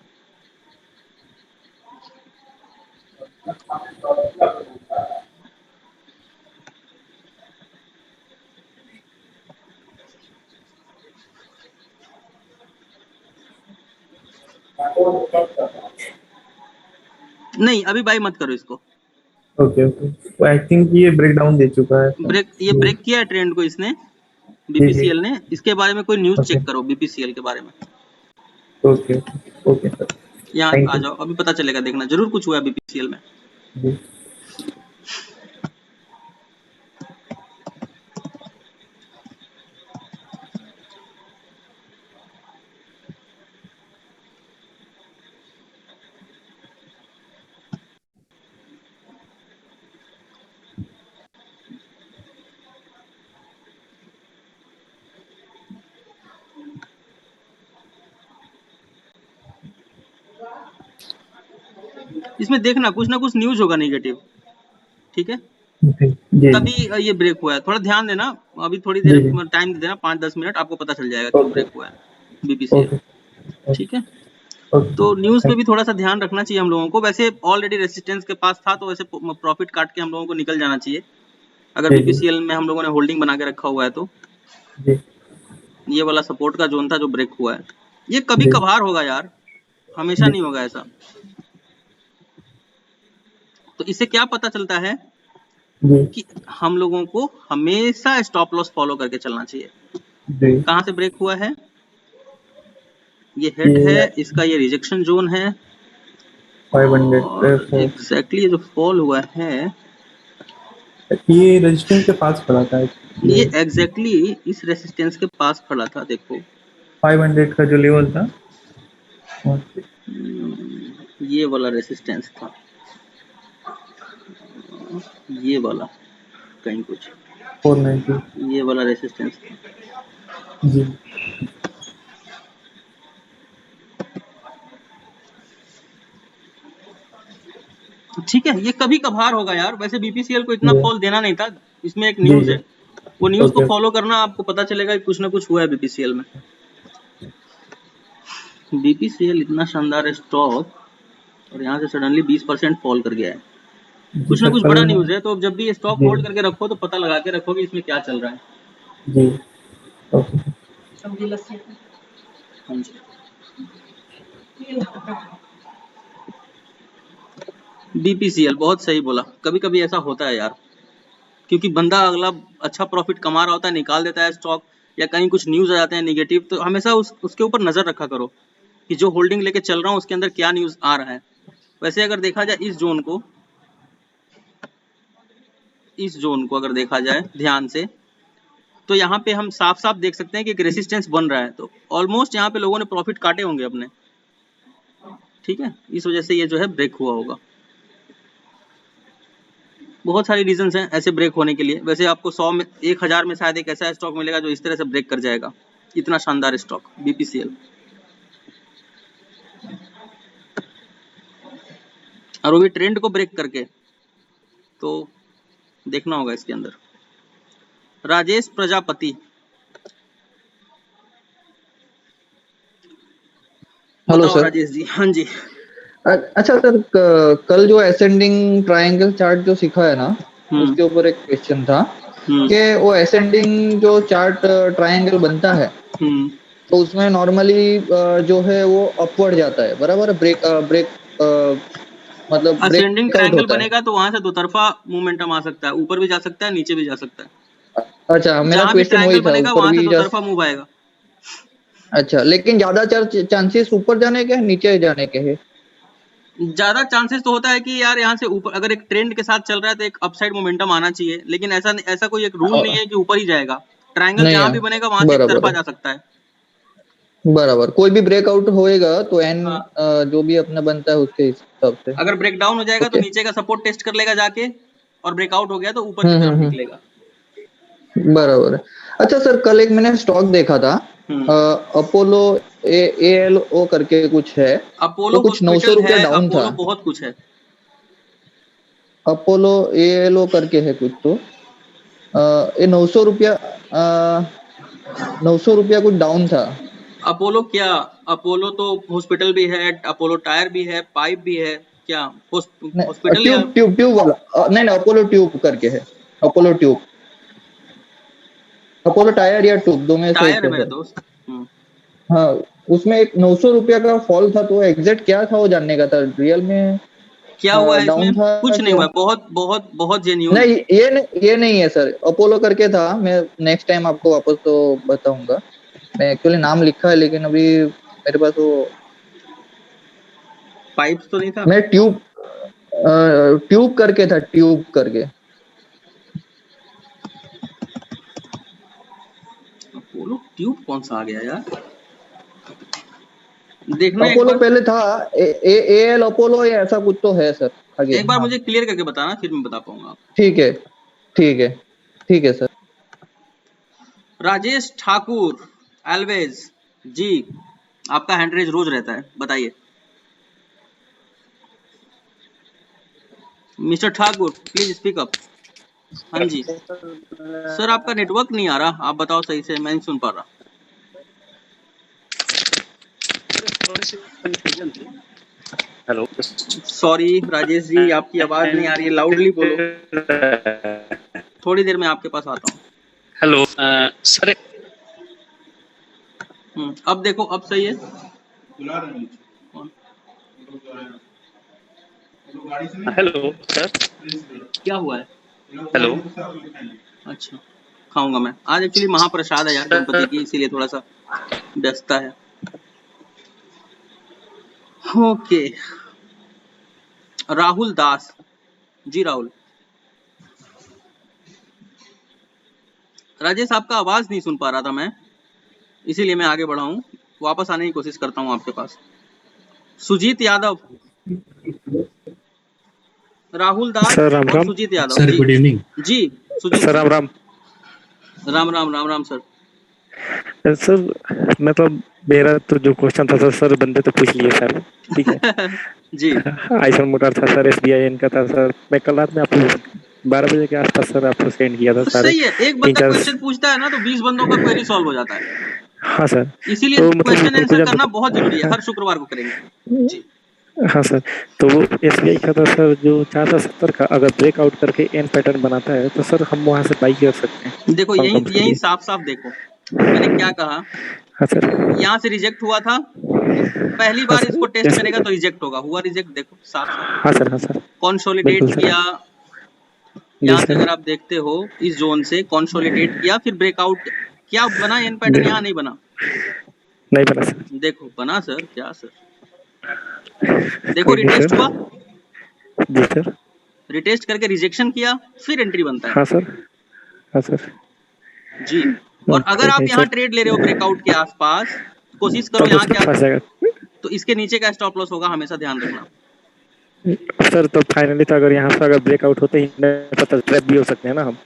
S1: नहीं, अभी बाई मत करो इसको।
S5: ओके ओके, आई थिंक ये ब्रेक डाउन दे चुका है तो।
S1: ये
S5: जी
S1: ब्रेक किया है ट्रेंड को इसने,
S5: जी जी।
S1: बीपीसीएल ने। इसके बारे में कोई न्यूज
S5: ओके
S1: चेक करो बीपीसीएल के बारे में।
S5: ओके ओके ओके सर,
S1: यहाँ
S5: थैंक
S1: आ
S5: यू।
S1: जाओ, अभी पता चलेगा, देखना जरूर कुछ हुआ है बीपीसीएल में।
S5: जी।
S1: इसमें देखना कुछ ना कुछ न्यूज होगा नेगेटिव, ठीक है?
S5: जी जी
S1: तभी ये ब्रेक हुआ है, थोड़ा ध्यान देना। अभी थोड़ी देर
S5: जी जी।
S1: टाइम दे देना, 5-10 मिनट, आपको पता चल जाएगा क्यों
S5: ओके
S1: ब्रेक हुआ है बीपीसीएल।
S5: ओके
S1: ठीक है?
S5: ओके।
S1: तो न्यूज पे
S5: थैंक
S1: भी थोड़ा सा ध्यान रखना चाहिए हम लोगों को। वैसे ऑलरेडी रेसिस्टेंस के पास था, तो वैसे प्रॉफिट काट के हम लोगों को निकल जाना चाहिए, अगर
S5: जी जी
S1: बीपीसीएल में हम लोगों ने होल्डिंग बना के रखा हुआ है तो।
S5: जी
S1: ये वाला सपोर्ट का जोन था जो ब्रेक हुआ है। ये कभी
S5: जी
S1: कभार होगा यार, हमेशा
S5: जी
S1: नहीं होगा ऐसा। तो इससे क्या पता चलता है
S5: जी
S1: कि हम लोगों को हमेशा स्टॉप लॉस फॉलो करके चलना चाहिए।
S5: जी।
S1: कहाँ से ब्रेक हुआ है? ये हेड है,
S5: ये
S1: इसका ये रिजेक्शन जोन है।
S5: 500
S1: और एग्जैक्टली ये जो फॉल हुआ है,
S5: ये रेजिस्टेंस के पास खड़ा था
S1: ये
S5: एक्चुअली।
S1: एग्जैक्टली इस रेसिस्टेंस के पास खड़ा था, देखो।
S5: 500 का जो लेवल था वहाँ पे।
S1: ये वाला रेसिस्टेंस था, ये वाला कहीं कुछ,
S5: 490।
S1: ये वाला रेसिस्टेंस था।
S5: जी
S1: ठीक है, ये कभी कभार होगा यार। वैसे बीपीसीएल को इतना
S5: जी
S1: फॉल देना नहीं था। इसमें एक
S5: जी
S1: न्यूज
S5: जी।
S1: है, वो न्यूज को
S5: ओके
S1: फॉलो करना, आपको पता चलेगा कि कुछ ना कुछ हुआ है बीपीसीएल में। बीपीसीएल इतना शानदार स्टॉक, और यहाँ से सडनली 20% फॉल कर गया है।
S5: जी
S1: कुछ ना
S5: सर,
S1: कुछ
S5: कल।
S1: बड़ा न्यूज है, तो जब भी स्टॉक
S5: जी
S1: होल्ड करके रखो तो पता लगा के रखो कि इसमें क्या चल रहा है।
S5: जी। ओके
S1: हाँ जी। बीपीसीएल बहुत सही बोला, कभी कभी ऐसा होता है यार, क्योंकि बंदा अगला अच्छा प्रॉफिट कमा रहा होता है, निकाल देता है स्टॉक, या कहीं कुछ न्यूज आ जाते हैं निगेटिव, तो हमेशा उसके ऊपर नजर रखा करो कि जो होल्डिंग लेके चल रहा हूँ उसके अंदर क्या न्यूज आ रहा है। वैसे अगर देखा जाए इस जोन को, अगर देखा जाए ध्यान से, तो यहाँ पे हम साफ साफ देख सकते हैं कि एक रेसिस्टेंस बन रहा है, तो ऑलमोस्ट यहाँ पे लोगों ने प्रॉफिट काटे होंगे अपने। ठीक है, इस वजह से ये जो है ब्रेक हुआ होगा। बहुत सारी रीजंस हैं ऐसे ब्रेक होने के लिए। वैसे आपको 100 में 1000 में शायद एक ऐसा स्टॉक मिलेगा जो इस तरह से ब्रेक कर जाएगा, इतना शानदार स्टॉक बीपीसीएल। और वो भी ट्रेंड को ब्रेक करके, तो देखना होगा इसके अंदर। राजेश प्रजापति, बताओ
S7: सर।
S1: राजेश जी। हाँ जी।
S7: अच्छा सर, कल जो असेंडिंग ट्रायंगल चार्ट जो सीखा है ना, उसके ऊपर एक क्वेश्चन था कि वो असेंडिंग जो चार्ट ट्रायंगल बनता है तो उसमें नॉर्मली जो है वो अपवर्ड जाता है, बराबर। ब्रेक मतलब
S1: असेंडिंग
S7: ब्रेकआउट
S1: ट्रायंगल
S7: होता है।
S1: बनेगा तो वहां से दो तरफा मोमेंटम आ सकता है, ऊपर भी जा सकता है, नीचे भी जा सकता है।
S7: अच्छा, मेरा
S1: जहां भी
S7: क्वेश्चन वही
S1: ट्रायंगल
S7: था,
S1: बनेगा
S7: ऊपर
S1: वहां से
S7: भी
S1: दो
S7: जा।
S1: तरफा मूव आएगा।
S7: अच्छा, लेकिन ज्यादा चांसेस ऊपर जाने के हैं, नीचे जाने के हैं?
S1: ज्यादा चांसेस तो होता है कि यार यहाँ से ऊपर अगर एक ट्रेंड के साथ चल रहा है तो एक अपसाइड मोमेंटम आना चाहिए, लेकिन ऐसा कोई एक रूल नहीं है कि ऊपर ही जाएगा। ट्रायंगल
S7: नहीं
S1: जहां
S7: है,
S1: भी बनेगा वहां से एक
S7: बराबर
S1: तरफा
S7: है,
S1: जा सकता है।
S7: बराबर। कोई भी ब्रेकआउट होएगा तो एन
S1: हाँ।
S7: जो भी अपना बनता है उसके हिसाब से।
S1: अगर ब्रेक डाउन हो जाएगा तो
S7: ओके।
S1: नीचे का सपोर्ट टेस्ट कर लेगा जाके, और ब्रेकआउट हो गया तो ऊपर की तरफ निकलेगा।
S7: बराबर है। अच्छा सर, कल एक मैंने स्टॉक देखा था, अपोलो ALO करके कुछ है, तो
S1: अपोलो
S7: कुछ 900
S1: हॉस्पिटल है,
S7: रुपया डाउन था।
S1: अपोलो बहुत कुछ है।
S7: अपोलो ALO करके है कुछ, तो ये 900 रुपया कुछ डाउन था।
S1: अपोलो क्या? अपोलो तो हॉस्पिटल भी है, अपोलो टायर भी है, पाइप भी है। क्या हॉस्पिटल या
S7: ट्यूब ट्यूब ट्यूब वाला, नहीं नहीं, अपोलो ट्यूब करके है। अपोलो ट्यूब, अपोलो टायर या ट्यूब, दो में से
S1: टायर
S7: एक
S1: है
S7: है
S1: मेरे
S7: सर।
S1: दोस्त।
S7: हाँ, उसमें एक 900 रुपया का फॉल था, तो एग्जैक्ट क्या था वो जानने का था, रियल में
S1: क्या हुआ है इसमें?
S7: डाउन था
S1: कुछ नहीं
S7: क्या?
S1: हुआ, बहुत बहुत बहुत जेन्यून है।
S7: नहीं, ये नहीं है सर, अपोलो करके था। मैं नेक्स्ट टाइम आपको वापस तो बताऊंगा। मैं एक्चुअली नाम लिखा है, लेकिन अभी मेरे पास वो।
S1: पाइप्स तो नहीं था?
S7: मैं ट्यूब करके था, ट्यूब करके।
S1: अपोलो ट्यूब कौन सा आ गया यार? देखना एक
S7: अपोलो
S1: बार।
S7: पहले था, AL अपोलो या ऐसा कुछ तो है सर आगे।
S1: एक बार
S7: हाँ,
S1: मुझे क्लियर करके बताना, फिर मैं बता पाऊंगा आपको।
S7: ठीक है, ठीक है, ठीक है सर।
S1: राजेश ठाकुर एलवेज जी, आपका हैंड रेज रोज रहता है, बताइए। Mister Thakur please speak up. हाँ जी सर, आपका नेटवर्क नहीं आ रहा, आप बताओ सही से, मैं नहीं सुन पा रहा।
S8: हेलो
S1: सॉरी राजेश जी, आपकी आवाज नहीं आ रही है, लाउडली बोलो। थोड़ी देर में आपके पास आता हूँ।
S8: हेलो सर,
S1: अब देखो, अब सही है।
S8: हेलो सर,
S1: क्या हुआ है?
S8: हेलो
S1: अच्छा, खाऊंगा मैं आज, एक्चुअली महाप्रसाद है यार गणपति की, इसीलिए थोड़ा सा व्यस्तता है। ओके, राहुल दास जी। राहुल, राजेश आपका आवाज नहीं सुन पा रहा था मैं, इसीलिए मैं आगे बढ़ा हूँ, वापस आने की कोशिश करता हूँ आपके पास। सुजीत यादव, राहुल दास
S9: सर राम
S1: और
S9: Ram.
S1: Sujeet Yadav
S4: sir
S1: ji.
S4: Good evening.
S1: जी Sujeet
S9: sir
S1: ji,
S9: Ram Ram.
S1: Ram Ram Ram Ram sir.
S9: Sir मतलब मेरा तो जो क्वेश्चन था सर बंदे तो पूछ लिए सर, ठीक है।
S1: जी
S9: आइसन मोटर था सर, SBI इनका था सर। मैं कल रात में आपको 12 बजे के आसपास सर आपको सेंड किया था
S1: तो
S9: सारे
S1: सही है, एक
S9: तीन
S1: बंदा
S9: चार।
S1: क्वेश्चन पूछता है ना तो 20 बंदों का क्वेरी सॉल्व हो जाता है,
S9: हाँ सर,
S1: इसीलिए
S9: तो मतलब
S1: क्वेश्चन आंसर
S9: कंक्लूजन
S1: करना बहुत जरूरी है, हर शुक्रवार को करेंगे जी।
S9: हाँ सर, तो वो SBI का था सर जो 470 का अगर ब्रेकआउट करके एन पैटर्न बनाता है तो सर हम वहां से बाई कर सकते हैं
S1: देखो
S9: लॉन्ग
S1: यही
S9: टर्म्स के
S1: यही
S9: लिए।
S1: साफ साफ देखो, मैंने क्या कहा,
S9: हाँ सर,
S1: यहाँ से रिजेक्ट हुआ था, पहली
S9: हाँ
S1: बार
S9: सर,
S1: इसको टेस्ट
S9: yes,
S1: करेगा तो रिजेक्ट होगा, हुआ रिजेक्ट, देखो साफ साफ।
S9: हाँ सर, हाँ सर,
S1: कंसोलिडेट
S9: बिल्कुल सर।
S1: किया,
S9: जी
S1: यहाँ से
S9: सर,
S1: अगर आप देखते हो इस जोन से कंसोलिडेट किया, फिर ब्रेकआउट, क्या बना एन पैटर्न? यहाँ नहीं बना,
S9: नहीं बना सर।
S1: देखो बना सर, क्या सर, देखो
S9: कोई नहीं
S1: रिटेस्ट
S9: सर।
S1: हुआ,
S9: जी सर।
S1: रिटेस्ट करके रिजेक्शन किया, फिर एंट्री बनता है
S9: हाँ सर, हाँ सर।
S1: जी। और अगर
S9: कोई
S1: आप
S9: नहीं
S1: यहाँ
S9: सर,
S1: ट्रेड ले रहे हो ब्रेकआउट के आसपास, कोशिश करो
S9: तब तो
S1: यहाँ
S9: सर
S1: क्या,
S9: फंस जाएगा
S1: तो इसके नीचे का स्टॉप लॉस होगा, हमेशा ध्यान रखना।
S9: सर। तो फाइनली तो अगर यहाँ से अगर ब्रेकआउट होते ही नहीं पता ट्रैप भी हो सकते हैं ना हम।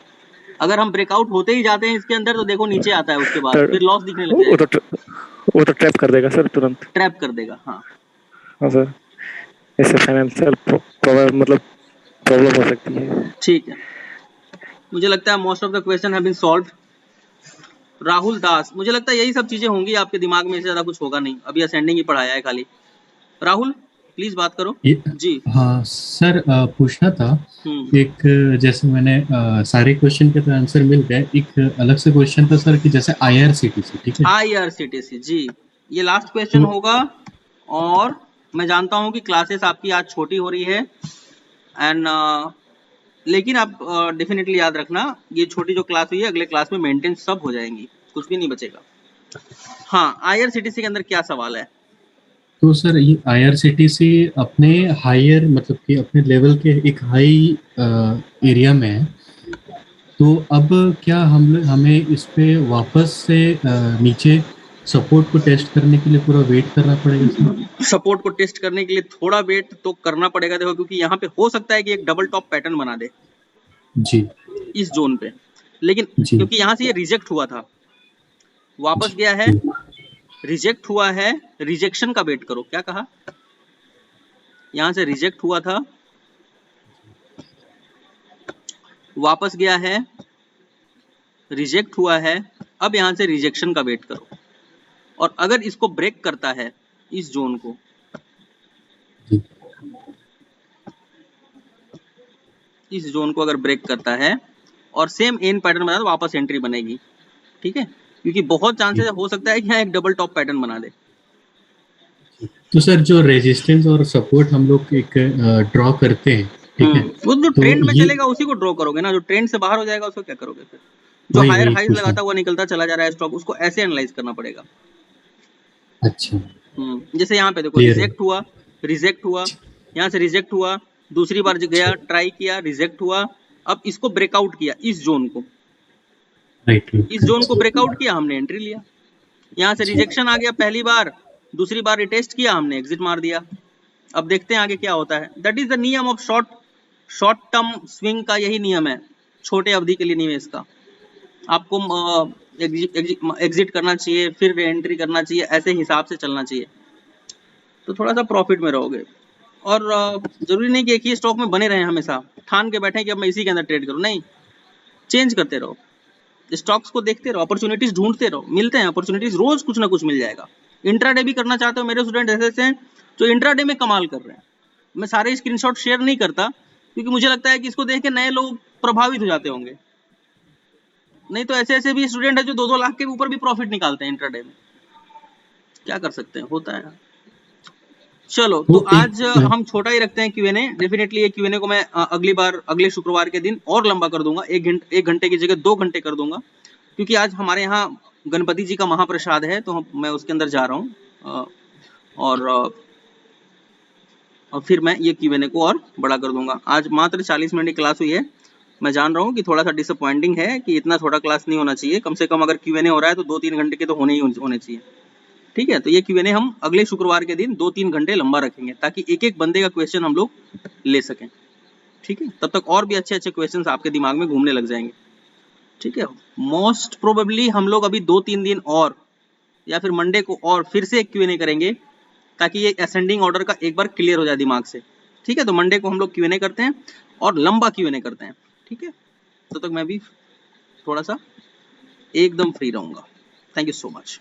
S1: अगर हम ब्रेकआउट होते ही जाते हैं इसके अंदर तो देखो नीचे आता है, उसके बाद
S9: तो
S1: फिर लॉस दिखने लग
S9: वो
S1: जाएगा,
S9: तो वो तो ट्रैप कर देगा सर तुरंत।
S1: ट्रैप कर देगा। हाँ
S9: हाँ सर, इससे फाइनेंशियल मतलब प्रॉब्लम हो सकती है।
S1: ठीक है, मुझे लगता है most of the question have been solved. Rahul Das, मुझे लगता है यही सब चीजें होंगी आपके दिमाग में, इससे ज्यादा कुछ होगा नहीं, अभी असेंडिंग ही पढ़ाया है खाली। राहुल प्लीज बात करो जी।
S10: हाँ सर, पूछना था एक, जैसे मैंने सारे क्वेश्चन के तो आंसर मिल गए, एक अलग से क्वेश्चन था सर कि जैसे IRCTC, ठीक है,
S1: IRCTC जी, ये लास्ट क्वेश्चन होगा। और मैं जानता हूं कि क्लासेस आपकी आज छोटी हो रही है एंड लेकिन आप डेफिनेटली याद रखना, ये छोटी जो क्लास हुई है अगले क्लास में मेंटेन सब हो जाएंगी, कुछ भी नहीं बचेगा। हाँ, IRCTC के अंदर क्या सवाल है?
S10: तो सर ये IRCTC अपने हायर मतलब कि अपने लेवल के एक हाई एरिया में है, तो अब क्या हमें इस पे वापस से नीचे सपोर्ट को टेस्ट करने के लिए पूरा वेट करना पड़ेगा सर?
S1: सपोर्ट को टेस्ट करने के लिए थोड़ा वेट तो करना पड़ेगा, देखो, क्योंकि यहाँ पे हो सकता है कि एक डबल टॉप पैटर्न बना दे
S10: जी
S1: इस जोन पे, लेकिन क्योंकि यहाँ से ये रिजेक्ट हुआ था, वापस गया है, रिजेक्ट हुआ है, रिजेक्शन का वेट करो। क्या कहा? यहां से रिजेक्ट हुआ था, वापस गया है, रिजेक्ट हुआ है, अब यहां से रिजेक्शन का वेट करो। और अगर इसको ब्रेक करता है, इस जोन को, इस जोन को अगर ब्रेक करता है और सेम एन पैटर्न बना तो वापस एंट्री बनेगी, ठीक है, क्योंकि बहुत चांसेस हो सकता है कि यहाँ एक डबल टॉप पैटर्न बना दे।
S10: तो सर जो रेजिस्टेंस और सपोर्ट हम लोग एक ड्रॉ करते हैं, ठीक है,
S1: वो जो
S10: तो
S1: ट्रेंड में चलेगा उसी को ड्रॉ करोगे ना, जो ट्रेंड से बाहर हो जाएगा उसको क्या करोगे फिर? जो हायर हाइज लगाता हुआ निकलता चला जा रहा है स्टॉक, उसको ऐसे एनालाइज करना पड़ेगा।
S10: अच्छा,
S1: जैसे यहाँ पे देखो, रिजेक्ट हुआ, रिजेक्ट हुआ, यहाँ से रिजेक्ट हुआ, दूसरी बार गया, ट्राई किया, रिजेक्ट हुआ, अब इसको ब्रेकआउट किया, इस जोन को, इस जोन को ब्रेकआउट किया, हमने एंट्री लिया। यहाँ से रिजेक्शन आ गया पहली बार, दूसरी बार रिटेस्ट किया, हमने एग्जिट मार दिया। अब देखते हैं आगे क्या होता है। दैट इज द नियम ऑफ शॉर्ट टर्म स्विंग का, यही नियम है, छोटे अवधि के लिए नियम है इसका। आपको एग्जिट करना चाहिए, फिर एंट्री करना चाहिए, ऐसे हिसाब से चलना चाहिए, तो थोड़ा सा प्रॉफिट में रहोगे। और जरूरी नहीं कि एक ही स्टॉक में बने रहें हमेशा, ठान के बैठे कि अब मैं इसी के अंदर ट्रेड करूं, नहीं, चेंज करते रहो, स्टॉक्स को देखते रहो, अपॉर्चुनिटीज ढूंढते रहो, मिलते हैं अपॉर्चुनिटीज, रोज कुछ ना कुछ मिल जाएगा। इंट्राडे भी करना चाहते हो, मेरे स्टूडेंट ऐसे हैं जो इंट्राडे में कमाल कर रहे हैं। मैं सारे स्क्रीनशॉट शेयर नहीं करता क्योंकि मुझे लगता है कि इसको देख के नए लोग प्रभावित हो जाते होंगे, नहीं तो ऐसे ऐसे भी स्टूडेंट है जो 2-2 लाख के ऊपर भी प्रॉफिट निकालते हैं इंट्राडे में। क्या कर सकते हैं, होता है। चलो, तो आज हम छोटा ही रखते हैं Q&A। डेफिनेटली ये Q&A को मैं अगली बार, अगले शुक्रवार के दिन और लंबा कर दूंगा, 1 घंटे की जगह 2 घंटे कर दूंगा, क्योंकि आज हमारे यहाँ गणपति जी का महाप्रसाद है, तो मैं उसके अंदर जा रहा हूँ और फिर मैं ये Q&A को और बड़ा कर दूंगा। आज मात्र 40 मिनट की क्लास हुई है। मैं जान रहा हूँ कि थोड़ा सा डिसअपॉइंटिंग है कि इतना थोड़ा क्लास नहीं होना चाहिए, कम से कम अगर Q&A हो रहा है तो 2-3 घंटे के तो होने चाहिए, ठीक है। तो ये Q&A हम अगले शुक्रवार के दिन 2-3 घंटे लंबा रखेंगे, ताकि एक एक बंदे का क्वेश्चन हम लोग ले सकें, ठीक है। तब तक और भी अच्छे अच्छे क्वेश्चंस आपके दिमाग में घूमने लग जाएंगे, ठीक है। मोस्ट प्रोबेबली हम लोग अभी 2-3 दिन और, या फिर मंडे को और फिर से एक Q&A करेंगे, ताकि ये असेंडिंग ऑर्डर का एक बार क्लियर हो जाए दिमाग से, ठीक है। तो मंडे को हम लोग Q&A करते हैं और लंबा Q&A करते हैं, ठीक है। तो तक मैं भी थोड़ा सा एकदम फ्री रहूंगा। Thank you so much.